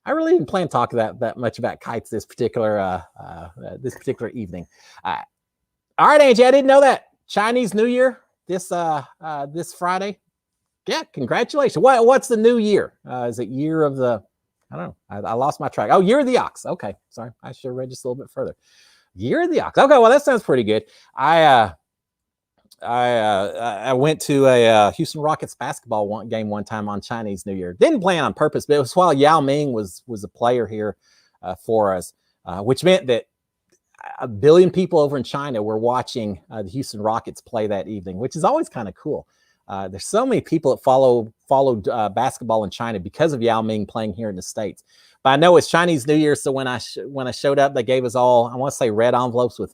I really didn't plan to talk that much about kites this particular evening. All right, Angie, I didn't know that. Chinese New Year this Friday. Yeah, congratulations. What's the new year? Is it year of the, I don't know. I lost my track. Oh, year of the ox. Okay, sorry. I should have read just a little bit further. Year of the ox. Okay, well, that sounds pretty good. I went to a Houston Rockets basketball game one time on Chinese New Year. Didn't play on purpose, but it was while Yao Ming was a player here for us, which meant that 1 billion people over in China were watching the Houston Rockets play that evening, which is always kind of cool. There's so many people that followed basketball in China because of Yao Ming playing here in the States. But I know it's Chinese New Year, so when I showed up, they gave us all, I want to say, red envelopes with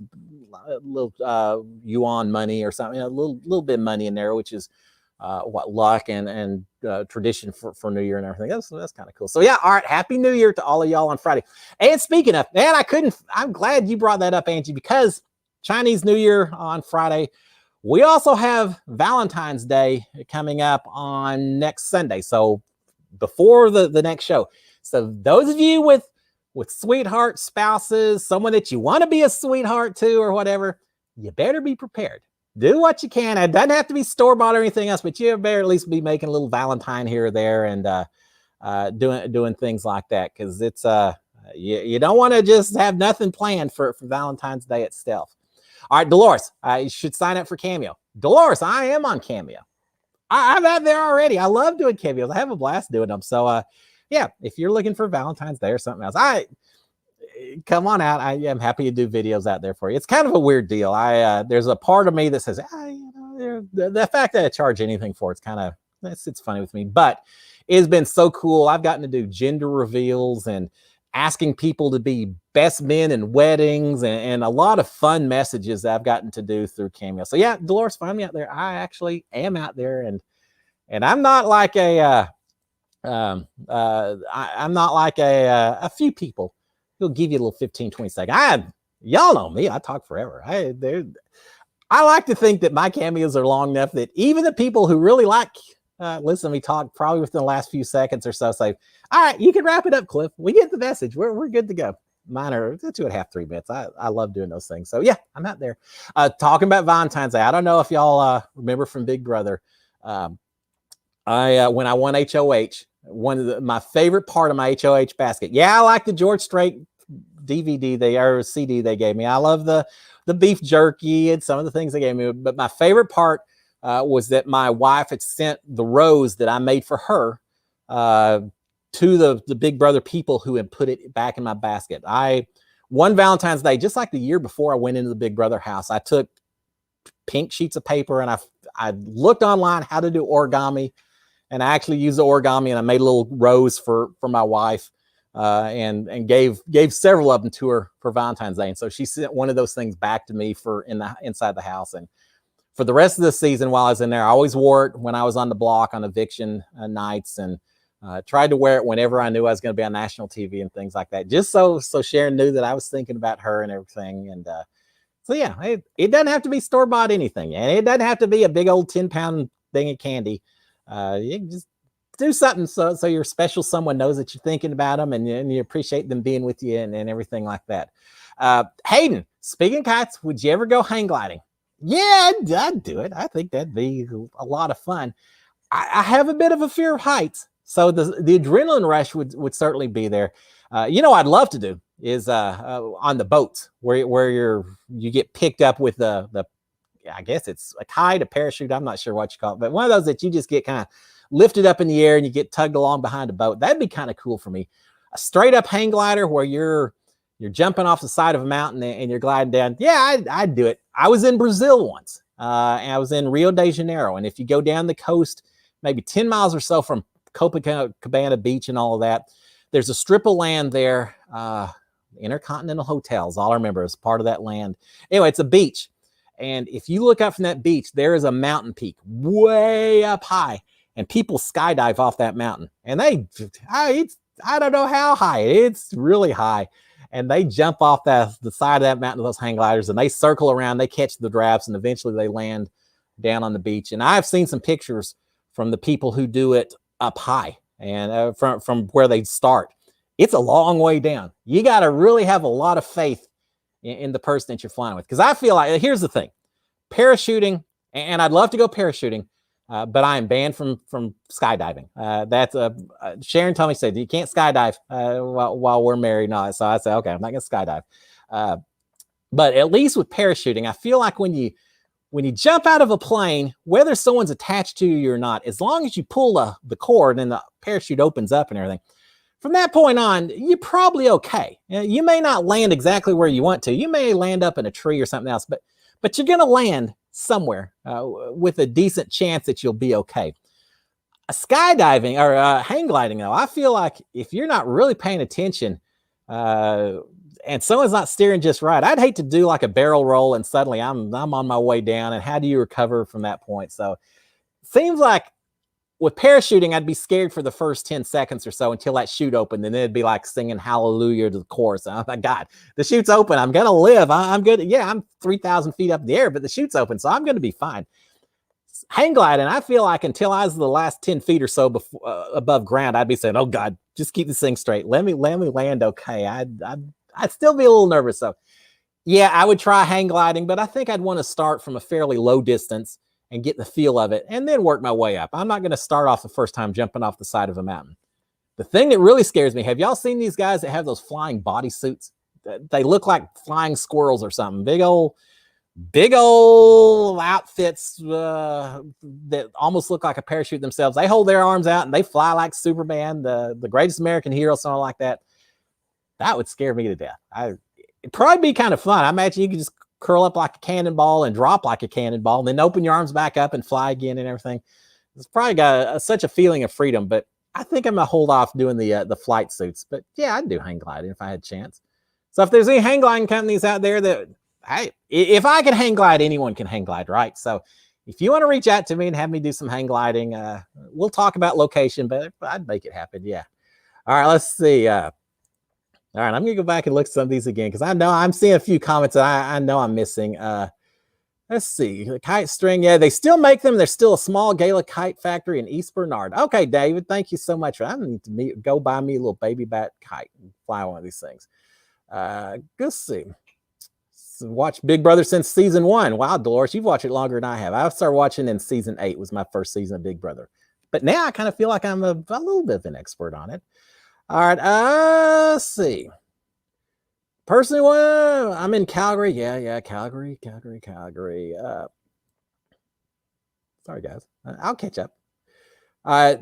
a little yuan money or something, a little bit of money in there, which is luck and tradition for New Year and everything. That's kind of cool. So yeah, all right. Happy New Year to all of y'all on Friday. And speaking of, man, I'm glad you brought that up, Angie, because Chinese New Year on Friday, we also have Valentine's Day coming up on next Sunday. So before the next show. So those of you with sweetheart spouses, someone that you want to be a sweetheart to or whatever, you better be prepared. Do what you can. It doesn't have to be store-bought or anything else, but you better at least be making a little Valentine here or there and doing things like that, because it's you don't want to just have nothing planned for Valentine's Day itself. All right, Dolores, you should sign up for Cameo. Dolores, I am on Cameo. I'm out there already. I love doing Cameos. I have a blast doing them. So yeah, if you're looking for Valentine's Day or something else, come on out. I am happy to do videos out there for you. It's kind of a weird deal. There's a part of me that says, the fact that I charge anything for it's kind of, it's funny with me, but it's been so cool. I've gotten to do gender reveals and asking people to be best men in weddings and a lot of fun messages that I've gotten to do through Cameo. So yeah, Dolores, find me out there. I actually am out there, and I'm not like I'm not like a few people who'll give you a little 15, 20 seconds. Y'all know me. I talk forever. I like to think that my cameos are long enough that even the people who really like listen to me talk probably within the last few seconds or so say, all right, you can wrap it up, Cliff. We get the message. We're good to go. Mine are 2.5, 3 minutes. I love doing those things. So yeah, I'm out there talking about Valentine's Day. I don't know if y'all remember from Big Brother. When I won HOH, my favorite part of my HOH basket. Yeah, I like the George Strait DVD or CD they gave me. I love the beef jerky and some of the things they gave me. But my favorite part was that my wife had sent the rose that I made for her to the Big Brother people who had put it back in my basket. One Valentine's Day, just like the year before I went into the Big Brother house, I took pink sheets of paper and I looked online how to do origami, and I actually used the origami and I made a little rose for my wife and gave several of them to her for Valentine's Day. And so she sent one of those things back to me for inside the house. And for the rest of the season while I was in there. I always wore it when I was on the block on eviction nights, and tried to wear it whenever I knew I was going to be on national TV and things like that, just so Sharon knew that I was thinking about her and everything. And so yeah, it doesn't have to be store-bought anything, and it doesn't have to be a big old 10-pound thing of candy. You can just do something so your special someone knows that you're thinking about them, and you appreciate them being with you, and everything like that. Hayden, speaking of kites, would you ever go hang gliding? Yeah, I'd do it. I think that'd be a lot of fun. I have a bit of a fear of heights, so the adrenaline rush would certainly be there. I'd love to do is on the boats where you get picked up with the I guess it's a kite, a parachute. I'm not sure what you call it, but one of those that you just get kind of lifted up in the air and you get tugged along behind a boat. That'd be kind of cool for me. A straight up hang glider where you're jumping off the side of a mountain and you're gliding down. Yeah, I'd do it. I was in Brazil once, and I was in Rio de Janeiro. And if you go down the coast, maybe 10 miles or so from Copacabana Beach and all of that, there's a strip of land there, Intercontinental Hotels, all I remember is part of that land. Anyway, it's a beach. And if you look up from that beach, there is a mountain peak way up high, and people skydive off that mountain. And I don't know how high, it's really high. And they jump off the side of that mountain with those hang gliders, and they circle around, they catch the drafts, and eventually they land down on the beach. And I've seen some pictures from the people who do it up high and from where they start. It's a long way down. You got to really have a lot of faith in the person that you're flying with. Because I feel like, here's the thing, parachuting, and I'd love to go parachuting, but I am banned from skydiving. That's Sharon told me, said you can't skydive while we're married. No, so I said, okay, I'm not gonna skydive. But at least with parachuting, I feel like when you jump out of a plane, whether someone's attached to you or not, as long as you pull the cord and the parachute opens up and everything, from that point on, you're probably okay. You may not land exactly where you want to. You may land up in a tree or something else, but you're going to land somewhere with a decent chance that you'll be okay. A skydiving or hang gliding, though, I feel like if you're not really paying attention and someone's not steering just right, I'd hate to do like a barrel roll and suddenly I'm on my way down. And how do you recover from that point? So it seems like with parachuting, I'd be scared for the first 10 seconds or so until that chute opened, and then it'd be like singing hallelujah to the chorus. Oh my God, the chute's open. I'm going to live. I'm good. Yeah, I'm 3,000 feet up in the air, but the chute's open, so I'm going to be fine. Hang gliding, I feel like until I was the last 10 feet or so above ground, I'd be saying, oh God, just keep this thing straight. Let me land okay. I'd still be a little nervous. So yeah, I would try hang gliding, but I think I'd want to start from a fairly low distance and get the feel of it, and then work my way up. I'm not going to start off the first time jumping off the side of a mountain. The thing that really scares me, have y'all seen these guys that have those flying bodysuits? They look like flying squirrels or something. Big old outfits that almost look like a parachute themselves. They hold their arms out and they fly like Superman, the greatest American hero, something like that. That would scare me to death. It'd probably be kind of fun. I imagine you could just curl up like a cannonball and drop like a cannonball, and then open your arms back up and fly again and everything. It's probably got such a feeling of freedom, but I think I'm gonna hold off doing the flight suits. But yeah, I'd do hang gliding if I had a chance. So if there's any hang gliding companies out there that, if I can hang glide, anyone can hang glide, right? So if you want to reach out to me and have me do some hang gliding, we'll talk about location, but I'd make it happen. Yeah. All right, let's see. All right, I'm going to go back and look at some of these again, because I know I'm seeing a few comments that I know I'm missing. Let's see. The kite string. Yeah, they still make them. There's still a small Gala kite factory in East Bernard. Okay, David, thank you so much. I need to go buy me a little baby bat kite and fly one of these things. Let's see. Watched Big Brother since season 1. Wow, Dolores, you've watched it longer than I have. I started watching in season 8 was my first season of Big Brother. But now I kind of feel like I'm a little bit of an expert on it. All right, let's see. Personally, well, I'm in Calgary. Yeah, Calgary. Sorry, guys. I'll catch up. I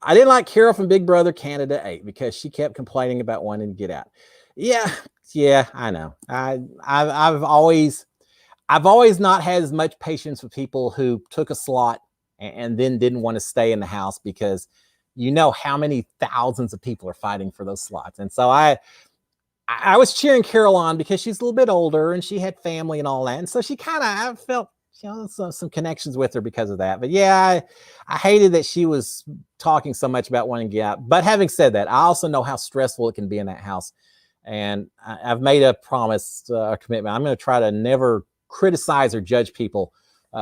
didn't like Carol from Big Brother Canada 8 because she kept complaining about wanting to get out. Yeah, I know. I've always not had as much patience with people who took a slot and then didn't want to stay in the house, because you know how many thousands of people are fighting for those slots. And so I was cheering Carol on because she's a little bit older and she had family and all that. And so she kind of, I felt some connections with her because of that. But yeah, I hated that she was talking so much about wanting to get out. But having said that, I also know how stressful it can be in that house. And I've made a promise, a commitment. I'm going to try to never criticize or judge people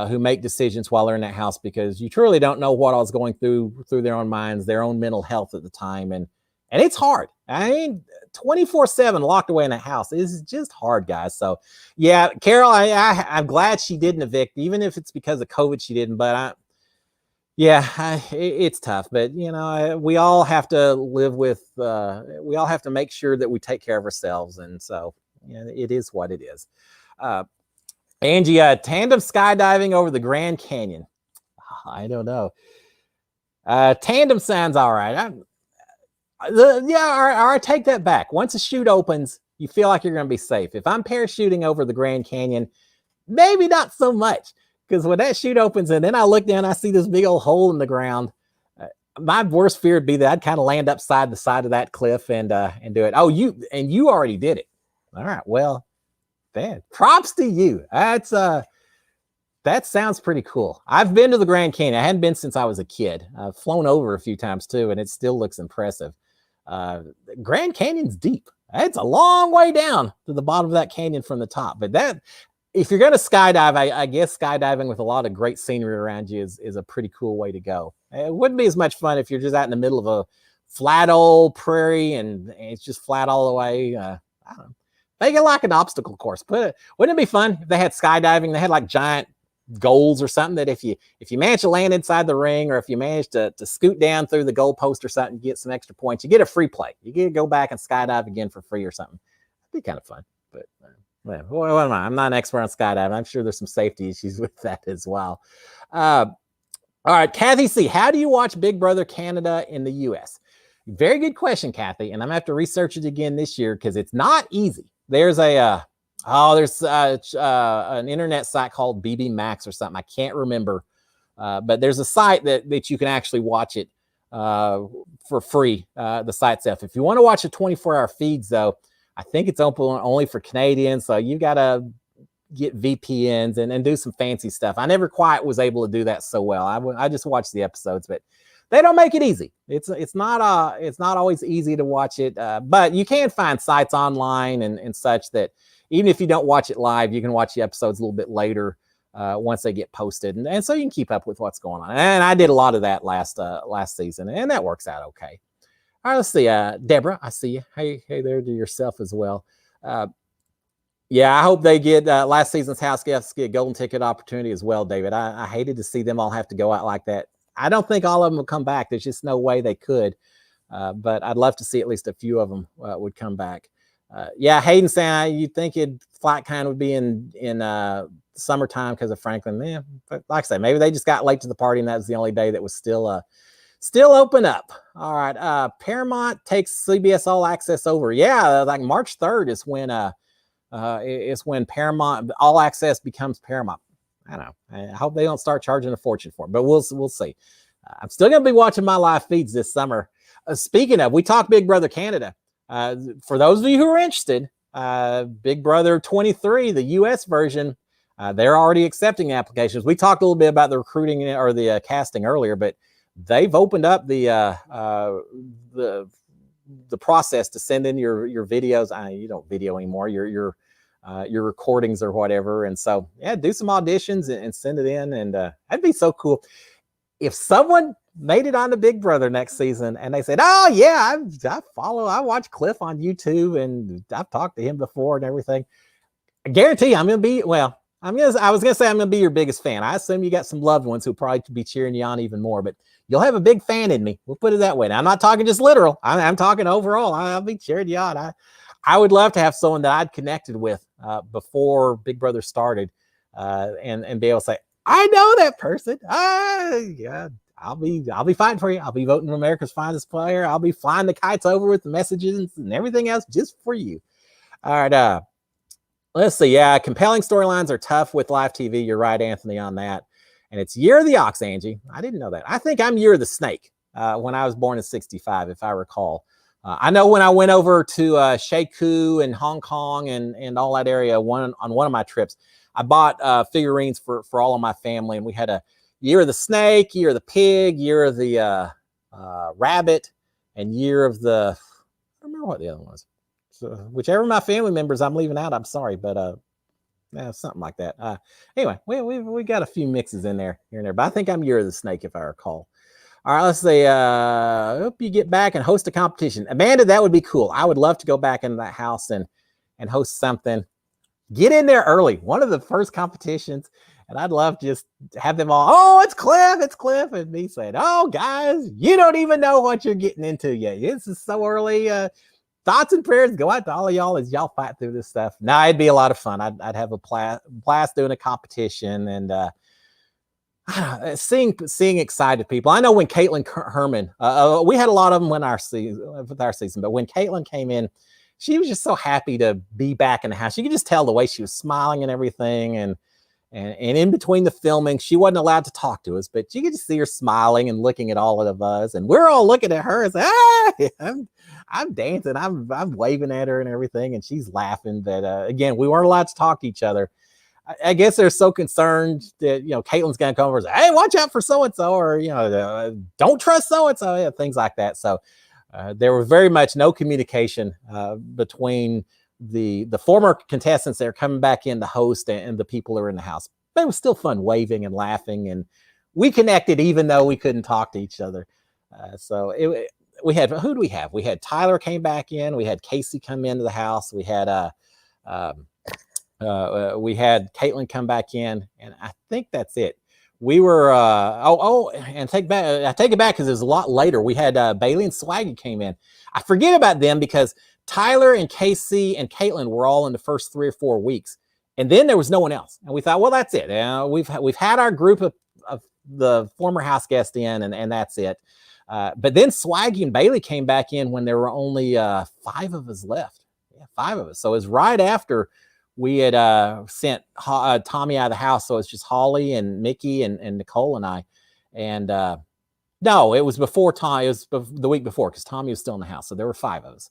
who make decisions while they're in that house, because you truly don't know what I was going through their own minds, their own mental health at the time. And it's hard. I mean, 24/7 locked away in that house is just hard, guys. So yeah, Carol, I'm glad she didn't evict, even if it's because of COVID, she didn't. But it's tough. But we all have to live with, we all have to make sure that we take care of ourselves. And so it is what it is. Angie, tandem skydiving over the Grand Canyon. I don't know. Tandem sounds all right. I take that back. Once a chute opens, you feel like you're going to be safe. If I'm parachuting over the Grand Canyon, maybe not so much, because when that chute opens and then I look down, I see this big old hole in the ground. My worst fear would be that I'd kind of land upside the side of that cliff and do it. Oh, you already did it. All right. Well, man, props to you. That sounds pretty cool. I've been to the Grand Canyon. I hadn't been since I was a kid. I've flown over a few times too, and it still looks impressive. Grand Canyon's deep. It's a long way down to the bottom of that canyon from the top. But if you're going to skydive, I guess skydiving with a lot of great scenery around you is a pretty cool way to go. It wouldn't be as much fun if you're just out in the middle of a flat old prairie and it's just flat all the way. I don't know. Make it like an obstacle course. Wouldn't it be fun if they had skydiving? They had like giant goals or something that if you manage to land inside the ring, or if you manage to scoot down through the goal post or something, you get some extra points. You get a free play. You get to go back and skydive again for free or something. It'd be kind of fun. But what am I? I'm not an expert on skydiving. I'm sure there's some safety issues with that as well. All right, Kathy C. How do you watch Big Brother Canada in the U.S.? Very good question, Kathy. And I'm going to have to research it again this year because it's not easy. There's an internet site called BB Max or something. I can't remember. But there's a site that you can actually watch it for free, the site itself. If you want to watch the 24-hour feeds, though, I think it's open only for Canadians. So you got to get VPNs and do some fancy stuff. I never quite was able to do that so well. I just watched the episodes, but they don't make it easy. It's not always easy to watch it, but you can find sites online and such that even if you don't watch it live, you can watch the episodes a little bit later once they get posted, and so you can keep up with what's going on. And I did a lot of that last season, and that works out okay. All right, let's see. Deborah, I see you. Hey there to yourself as well. Yeah, I hope they get last season's house guests get a golden ticket opportunity as well, David. I hated to see them all have to go out like that. I don't think all of them will come back. There's just no way they could. But I'd love to see at least a few of them would come back. Yeah, Hayden saying you'd think flight kind would be in summertime because of Franklin. Man, but like I say, maybe they just got late to the party and that was the only day that was still open up. All right. Paramount takes CBS All Access over. Yeah, like March 3rd is when Paramount All Access becomes Paramount. I don't know. I hope they don't start charging a fortune for it, but we'll see. I'm still going to be watching my live feeds this summer. Speaking of, we talked Big Brother Canada. For those of you who are interested, Big Brother 23, the U.S. version, they're already accepting applications. We talked a little bit about the recruiting or the casting earlier, but they've opened up the process to send in your videos. You don't video anymore. Your recordings or whatever. And so, yeah, do some auditions and send it in. And that'd be so cool if someone made it on to Big Brother next season and they said, oh yeah, I watch Cliff on YouTube and I've talked to him before and everything. I guarantee I'm going to be, I was going to say I'm going to be your biggest fan. I assume you got some loved ones who probably be cheering you on even more, but you'll have a big fan in me. We'll put it that way. Now, I'm not talking just literal. I'm talking overall. I'll be cheering you on. I would love to have someone that I'd connected with before Big Brother started and be able to say, I know that person. Yeah, I'll be fighting for you. I'll be voting for America's Finest Player. I'll be flying the kites over with the messages and everything else just for you. All right. Let's see. Yeah, compelling storylines are tough with live TV. You're right, Anthony, on that. And it's Year of the Ox, Angie. I didn't know that. I think I'm Year of the Snake when I was born in 65, if I recall. I know when I went over to Shekou and Hong Kong and all that area on one of my trips, I bought figurines for all of my family, and we had a year of the snake, year of the pig, year of the rabbit, and year of the, I don't remember what the other one was. So whichever of my family members I'm leaving out, I'm sorry, but yeah, something like that. Anyway, we got a few mixes in there here and there, but I think I'm year of the snake if I recall. All right, let's say, hope you get back and host a competition. Amanda, that would be cool. I would love to go back into that house and host something. Get in there early. One of the first competitions, and I'd love to just have them all, oh, it's Cliff, and me saying, oh, guys, you don't even know what you're getting into yet. This is so early. Thoughts and prayers go out to all of y'all as y'all fight through this stuff. Now, it'd be a lot of fun. I'd have a blast doing a competition, and seeing excited people. I know when Caitlin Herman, we had a lot of them with our season, but when Caitlin came in, she was just so happy to be back in the house. You could just tell the way she was smiling and everything, and in between the filming, she wasn't allowed to talk to us, but you could just see her smiling and looking at all of us, and we're all looking at her and say, I'm dancing, I'm waving at her and everything, and she's laughing. But again, we weren't allowed to talk to each other. I guess they're so concerned that, Caitlin's going to come over and say, hey, watch out for so-and-so, or, don't trust so-and-so, things like that. So there was very much no communication between the former contestants that are coming back in, the host, and the people that are in the house. But it was still fun waving and laughing, and we connected even though we couldn't talk to each other. We had, who do we have? We had Tyler came back in. We had Casey come into the house. We had Caitlin come back in, and I think that's it. We were and I take it back because it was a lot later. We had Bailey and Swaggy came in. I forget about them because Tyler and Casey and Caitlin were all in the first 3 or 4 weeks, and then there was no one else. And we thought, well, that's it. We've had our group of the former house guest in, and that's it. But then Swaggy and Bailey came back in when there were only 5 of us left. Yeah, 5 of us. So it was right after we had sent Tommy out of the house. So it's just Holly and Mickey and Nicole and I. And no, it was before Tommy. It was the week before because Tommy was still in the house. So there were 5 of us.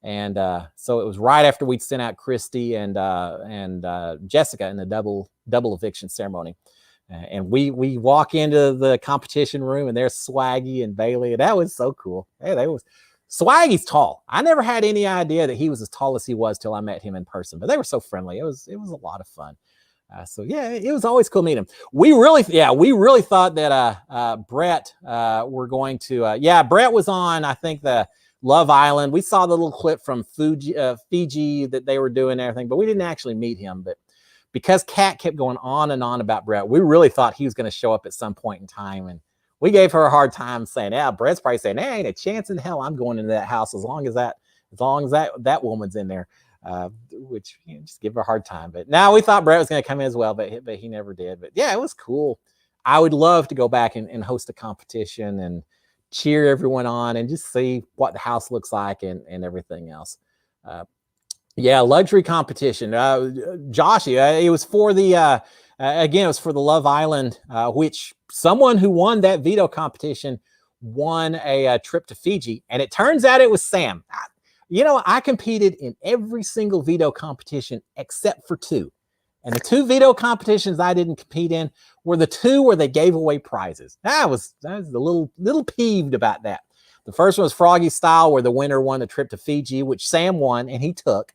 And so it was right after we'd sent out Christy and Jessica in the double eviction ceremony. And we walk into the competition room, and there's Swaggy and Bailey. And that was so cool. Hey, Swaggy's tall. I never had any idea that he was as tall as he was till I met him in person. But they were so friendly. It was a lot of fun. So yeah, it was always cool meeting him. We really thought that Brett were going to. Brett was on, I think, the Love Island. We saw the little clip from Fiji that they were doing and everything, but we didn't actually meet him. But because Kat kept going on and on about Brett, we really thought he was going to show up at some point in time. And we gave her a hard time saying, yeah, Brett's probably saying, there ain't a chance in hell I'm going into that house as long as that woman's in there, which just give her a hard time. But now we thought Brett was going to come in as well, but he never did. But yeah, it was cool. I would love to go back and host a competition and cheer everyone on and just see what the house looks like and everything else. Luxury competition. Josh, it was for the again, it was for the Love Island, which someone who won that veto competition won a trip to Fiji, and it turns out it was Sam. I competed in every single veto competition except for 2, and the 2 veto competitions I didn't compete in were the 2 where they gave away prizes. I was a little peeved about that. The first one was Froggy Style, where the winner won the trip to Fiji, which Sam won and he took.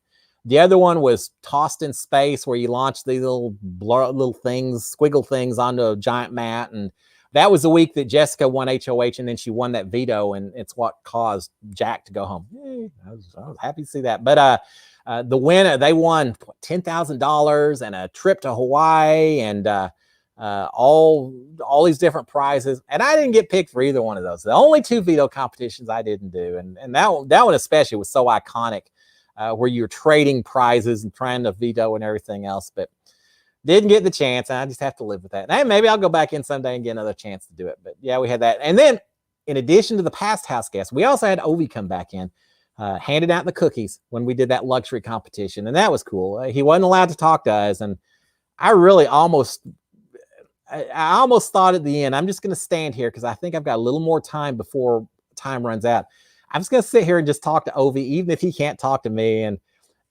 The other one was Tossed in Space, where you launch these little squiggle things onto a giant mat. And that was the week that Jessica won HOH, and then she won that veto, and it's what caused Jack to go home. Hey, I was happy to see that. But the winner, they won $10,000 and a trip to Hawaii and all these different prizes. And I didn't get picked for either one of those. The only 2 veto competitions I didn't do. And that one especially was so iconic. Where you're trading prizes and trying to veto and everything else, but didn't get the chance. And I just have to live with that. And maybe I'll go back in someday and get another chance to do it. But yeah, we had that. And then in addition to the past house guests, we also had Ovi come back in, handed out the cookies when we did that luxury competition. And that was cool. He wasn't allowed to talk to us. And I really almost thought at the end, I'm just going to stand here because I think I've got a little more time before time runs out. I'm just going to sit here and just talk to Ovi, even if he can't talk to me. And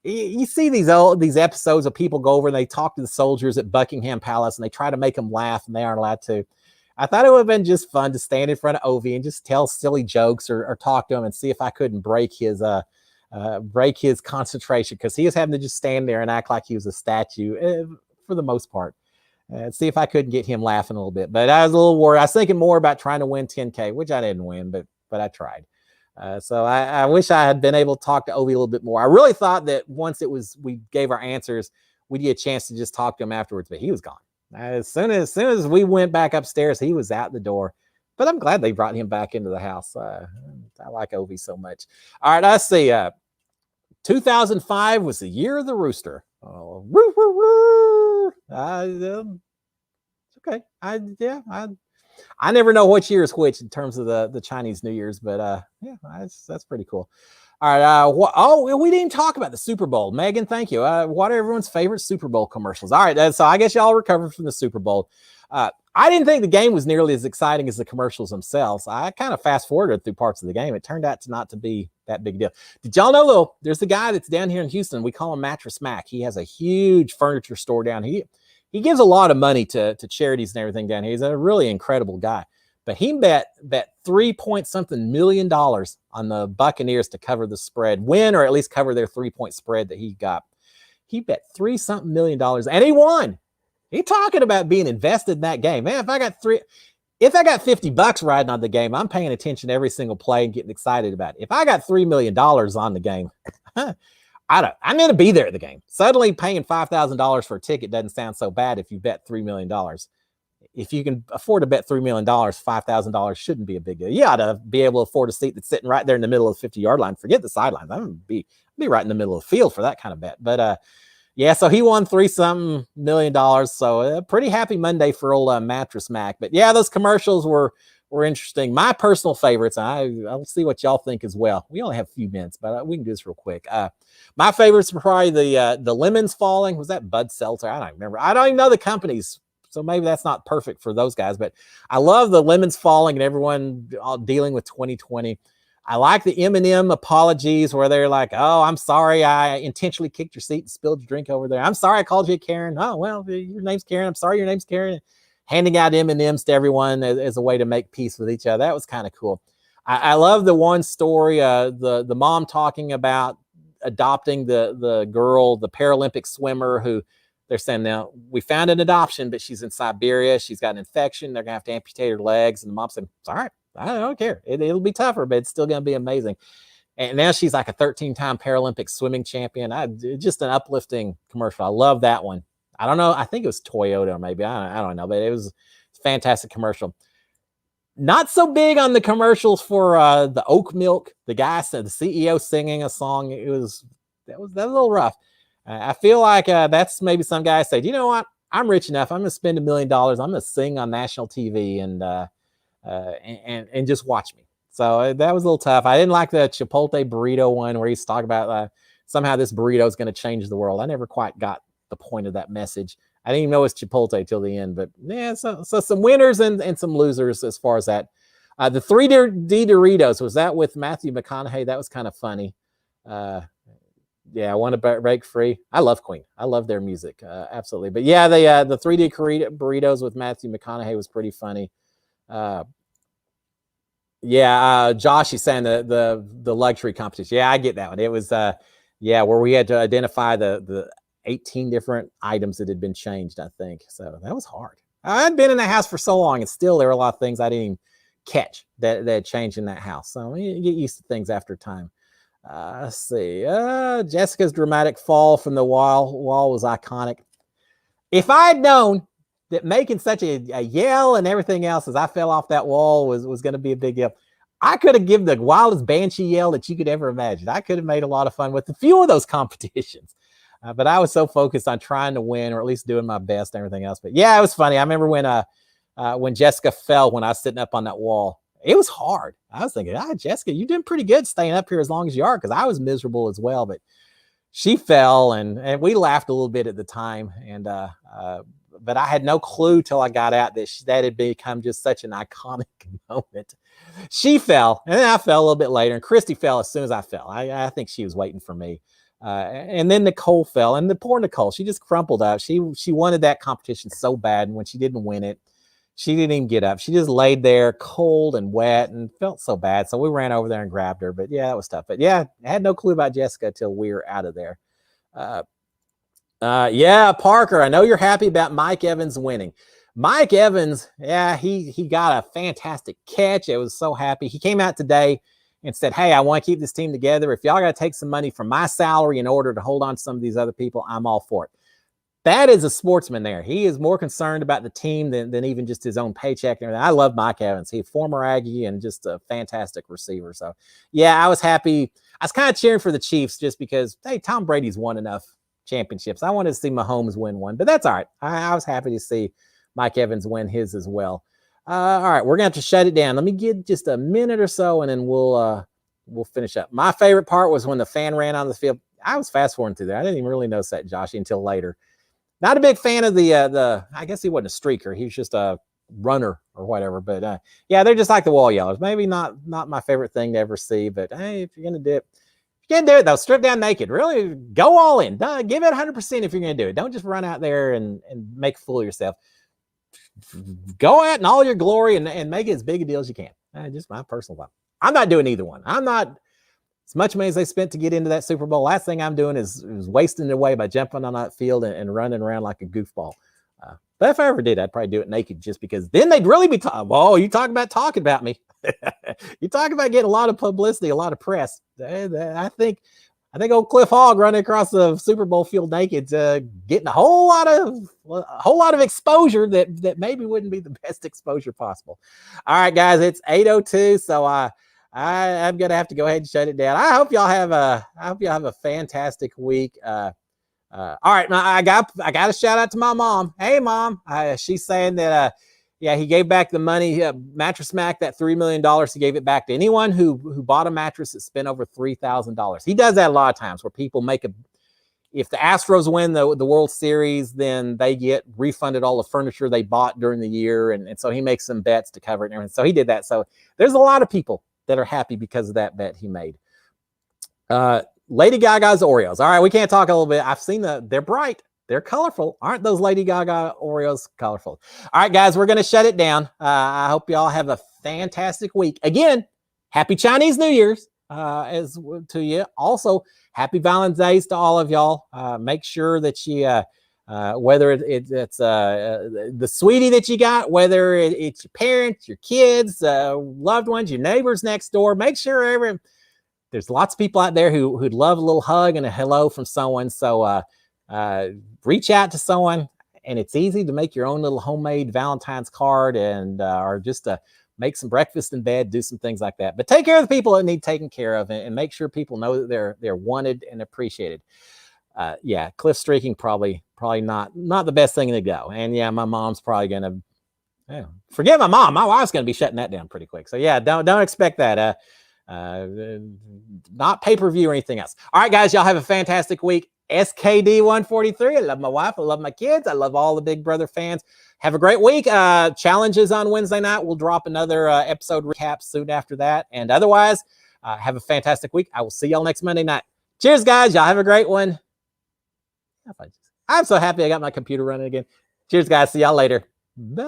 you see these episodes of people go over and they talk to the soldiers at Buckingham Palace and they try to make them laugh and they aren't allowed to. I thought it would have been just fun to stand in front of Ovi and just tell silly jokes or talk to him and see if I couldn't break his concentration, because he was having to just stand there and act like he was a statue for the most part. See if I couldn't get him laughing a little bit. But I was a little worried. I was thinking more about trying to win 10K, which I didn't win, but I tried. So I wish I had been able to talk to Ovi a little bit more. I really thought that once we gave our answers, we'd get a chance to just talk to him afterwards, but he was gone. As soon as we went back upstairs, he was out the door. But I'm glad they brought him back into the house. I like Ovi so much. All right, let's see. 2005 was the year of the rooster. Oh, woo, woo, woo. It's okay. I never know which year is which in terms of the Chinese New Year's, but yeah, that's pretty cool. All right. We didn't talk about the Super Bowl. Megan, thank you. What are everyone's favorite Super Bowl commercials? All right. So I guess y'all recovered from the Super Bowl. I didn't think the game was nearly as exciting as the commercials themselves. I kind of fast forwarded through parts of the game. It turned out not to be that big a deal. Did y'all know, though, there's a guy that's down here in Houston. We call him Mattress Mac. He has a huge furniture store down here. He gives a lot of money to charities and everything down here. He's a really incredible guy. But he bet $3-point-something million on the Buccaneers to cover the spread, win or at least cover their 3-point spread that he got. He bet $3-something million and he won. He talking about being invested in that game. Man, if I got $50 riding on the game, I'm paying attention to every single play and getting excited about it. If I got $3 million on the game, I'm going to be there at the game. Suddenly paying $5,000 for a ticket doesn't sound so bad if you bet $3 million. If you can afford to bet $3 million, $5,000 shouldn't be a big deal. You ought to be able to afford a seat that's sitting right there in the middle of the 50-yard line. Forget the sidelines. I'm going to be right in the middle of the field for that kind of bet. But yeah, so he won $3-something million. So a pretty happy Monday for old Mattress Mac. But yeah, those commercials were interesting. My personal favorites, I'll see what y'all think as well. We only have a few minutes, but we can do this real quick. My favorites were probably the lemons falling. Was that Bud Seltzer? I don't remember. I don't even know the companies, so maybe that's not perfect for those guys. But I love the lemons falling and everyone all dealing with 2020. I like the M&M apologies where they're like, "Oh, I'm sorry, I intentionally kicked your seat and spilled your drink over there. I'm sorry I called you a Karen. Oh, well, your name's Karen. I'm sorry your name's Karen." Handing out M&Ms to everyone as a way to make peace with each other. That was kind of cool. I love the one story, the mom talking about adopting the girl, the Paralympic swimmer who they're saying, now, we found an adoption, but she's in Siberia. She's got an infection. They're going to have to amputate her legs. And the mom said, "It's all right. I don't care. It'll be tougher, but it's still going to be amazing." And now she's like a 13-time Paralympic swimming champion. Just an uplifting commercial. I love that one. I don't know. I think it was Toyota or maybe. I don't know, but it was a fantastic commercial. Not so big on the commercials for the oat milk. The guy said the CEO singing a song. That was a little rough. I feel like that's maybe some guy said, "You know what? I'm rich enough. I'm going to spend $1 million. I'm going to sing on national TV and just watch me." So that was a little tough. I didn't like the Chipotle burrito one where he's talking about somehow this burrito is going to change the world. I never quite got the point of that message. I didn't even know it's Chipotle till the end, but yeah, so some winners and some losers as far as that. The 3D Doritos, was that with Matthew McConaughey? That was kind of funny. Yeah, I want to break free. I love Queen. I love their music, absolutely. But yeah, the 3D burritos with Matthew McConaughey was pretty funny. Yeah, Josh is saying the luxury competition. Yeah, I get that one. It was where we had to identify the 18 different items that had been changed, I think. So that was hard. I'd been in the house for so long, and still there were a lot of things I didn't even catch that had changed in that house. So you get used to things after time. Let's see. Jessica's dramatic fall from the wall was iconic. If I had known that making such a yell and everything else as I fell off that wall was going to be a big deal, I could have given the wildest banshee yell that you could ever imagine. I could have made a lot of fun with a few of those competitions. But I was so focused on trying to win, or at least doing my best and everything else. But yeah, it was funny. I remember when Jessica fell when I was sitting up on that wall. It was hard. I was thinking, Jessica, you did pretty good staying up here as long as you are, because I was miserable as well. But she fell, and we laughed a little bit at the time. And but I had no clue till I got out that had become just such an iconic moment. She fell, and then I fell a little bit later, and Christy fell as soon as I fell. I think she was waiting for me. And then Nicole fell, and the poor Nicole, she just crumpled up. She wanted that competition so bad, and when she didn't win it, she didn't even get up. She just laid there cold and wet and felt so bad. So we ran over there and grabbed her. But yeah, that was tough. But yeah, I had no clue about Jessica until we were out of there. Yeah, Parker, I know you're happy about Mike Evans winning. Mike Evans, yeah, he got a fantastic catch. I was so happy. He came out today and said, hey, I want to keep this team together. If y'all got to take some money from my salary in order to hold on to some of these other people, I'm all for it. That is a sportsman there. He is more concerned about the team than even just his own paycheck and everything. I love Mike Evans. He's a former Aggie and just a fantastic receiver. So, yeah, I was happy. I was kind of cheering for the Chiefs just because, hey, Tom Brady's won enough championships. I wanted to see Mahomes win one, but that's all right. I was happy to see Mike Evans win his as well. All right, we're going to have to shut it down. Let me get just a minute or so, and then we'll finish up. My favorite part was when the fan ran on the field. I was fast forwarding through there. I didn't even really notice that, Joshy, until later. Not a big fan of the I guess he wasn't a streaker. He was just a runner or whatever. But yeah, they're just like the wall yellers. Maybe not my favorite thing to ever see. But hey, if you're gonna do it, though, strip down naked. Really go all in. Give it 100% if you're gonna do it. Don't just run out there and make a fool of yourself. Go out in all your glory and make it as big a deal as you can. Just my personal one. I'm not doing either one. I'm not. As much money as they spent to get into that Super Bowl, last thing I'm doing is wasting it away by jumping on that field and running around like a goofball. But if I ever did, I'd probably do it naked just because then they'd really be talking. Oh, you talking about me. You talk about getting a lot of publicity, a lot of press. I think old Cliff Hogg running across the Super Bowl field naked, getting a whole lot of exposure that maybe wouldn't be the best exposure possible. All right, guys, it's 8:02, so I'm gonna have to go ahead and shut it down. I hope y'all have a fantastic week. All right, now I got a shout out to my mom. Hey, Mom, she's saying that yeah, he gave back the money. Mattress Mac, that $3 million, he gave it back to anyone who bought a mattress that spent over $3,000. He does that a lot of times where people if the Astros win the World Series, then they get refunded all the furniture they bought during the year, and so he makes some bets to cover it and everything. So he did that. So there's a lot of people that are happy because of that bet he made. Lady Gaga's Oreos. All right, we can't talk a little bit. I've seen they're bright. They're colorful. Aren't those Lady Gaga Oreos colorful? All right, guys, we're going to shut it down. I hope y'all have a fantastic week. Again, happy Chinese New Year's as to you. Also, happy Valentine's Day to all of y'all. Make sure that you, whether it's the sweetie that you got, whether it's your parents, your kids, loved ones, your neighbors next door, make sure there's lots of people out there who'd love a little hug and a hello from someone. So reach out to someone, and it's easy to make your own little homemade Valentine's card and or just make some breakfast in bed, do some things like that. But take care of the people that need taken care of, and make sure people know that they're wanted and appreciated. Yeah, cliff streaking probably not the best thing to go. And yeah, my mom's probably gonna forget my mom. My wife's gonna be shutting that down pretty quick. So yeah, don't expect that. Not pay-per-view or anything else. All right, guys, y'all have a fantastic week. SKD 143. I love my wife. I love my kids. I love all the Big Brother fans. Have a great week. Challenges on Wednesday night. We'll drop another episode recap soon after that. And otherwise, have a fantastic week. I will see y'all next Monday night. Cheers, guys. Y'all have a great one. I'm so happy I got my computer running again. Cheers, guys. See y'all later. Bye.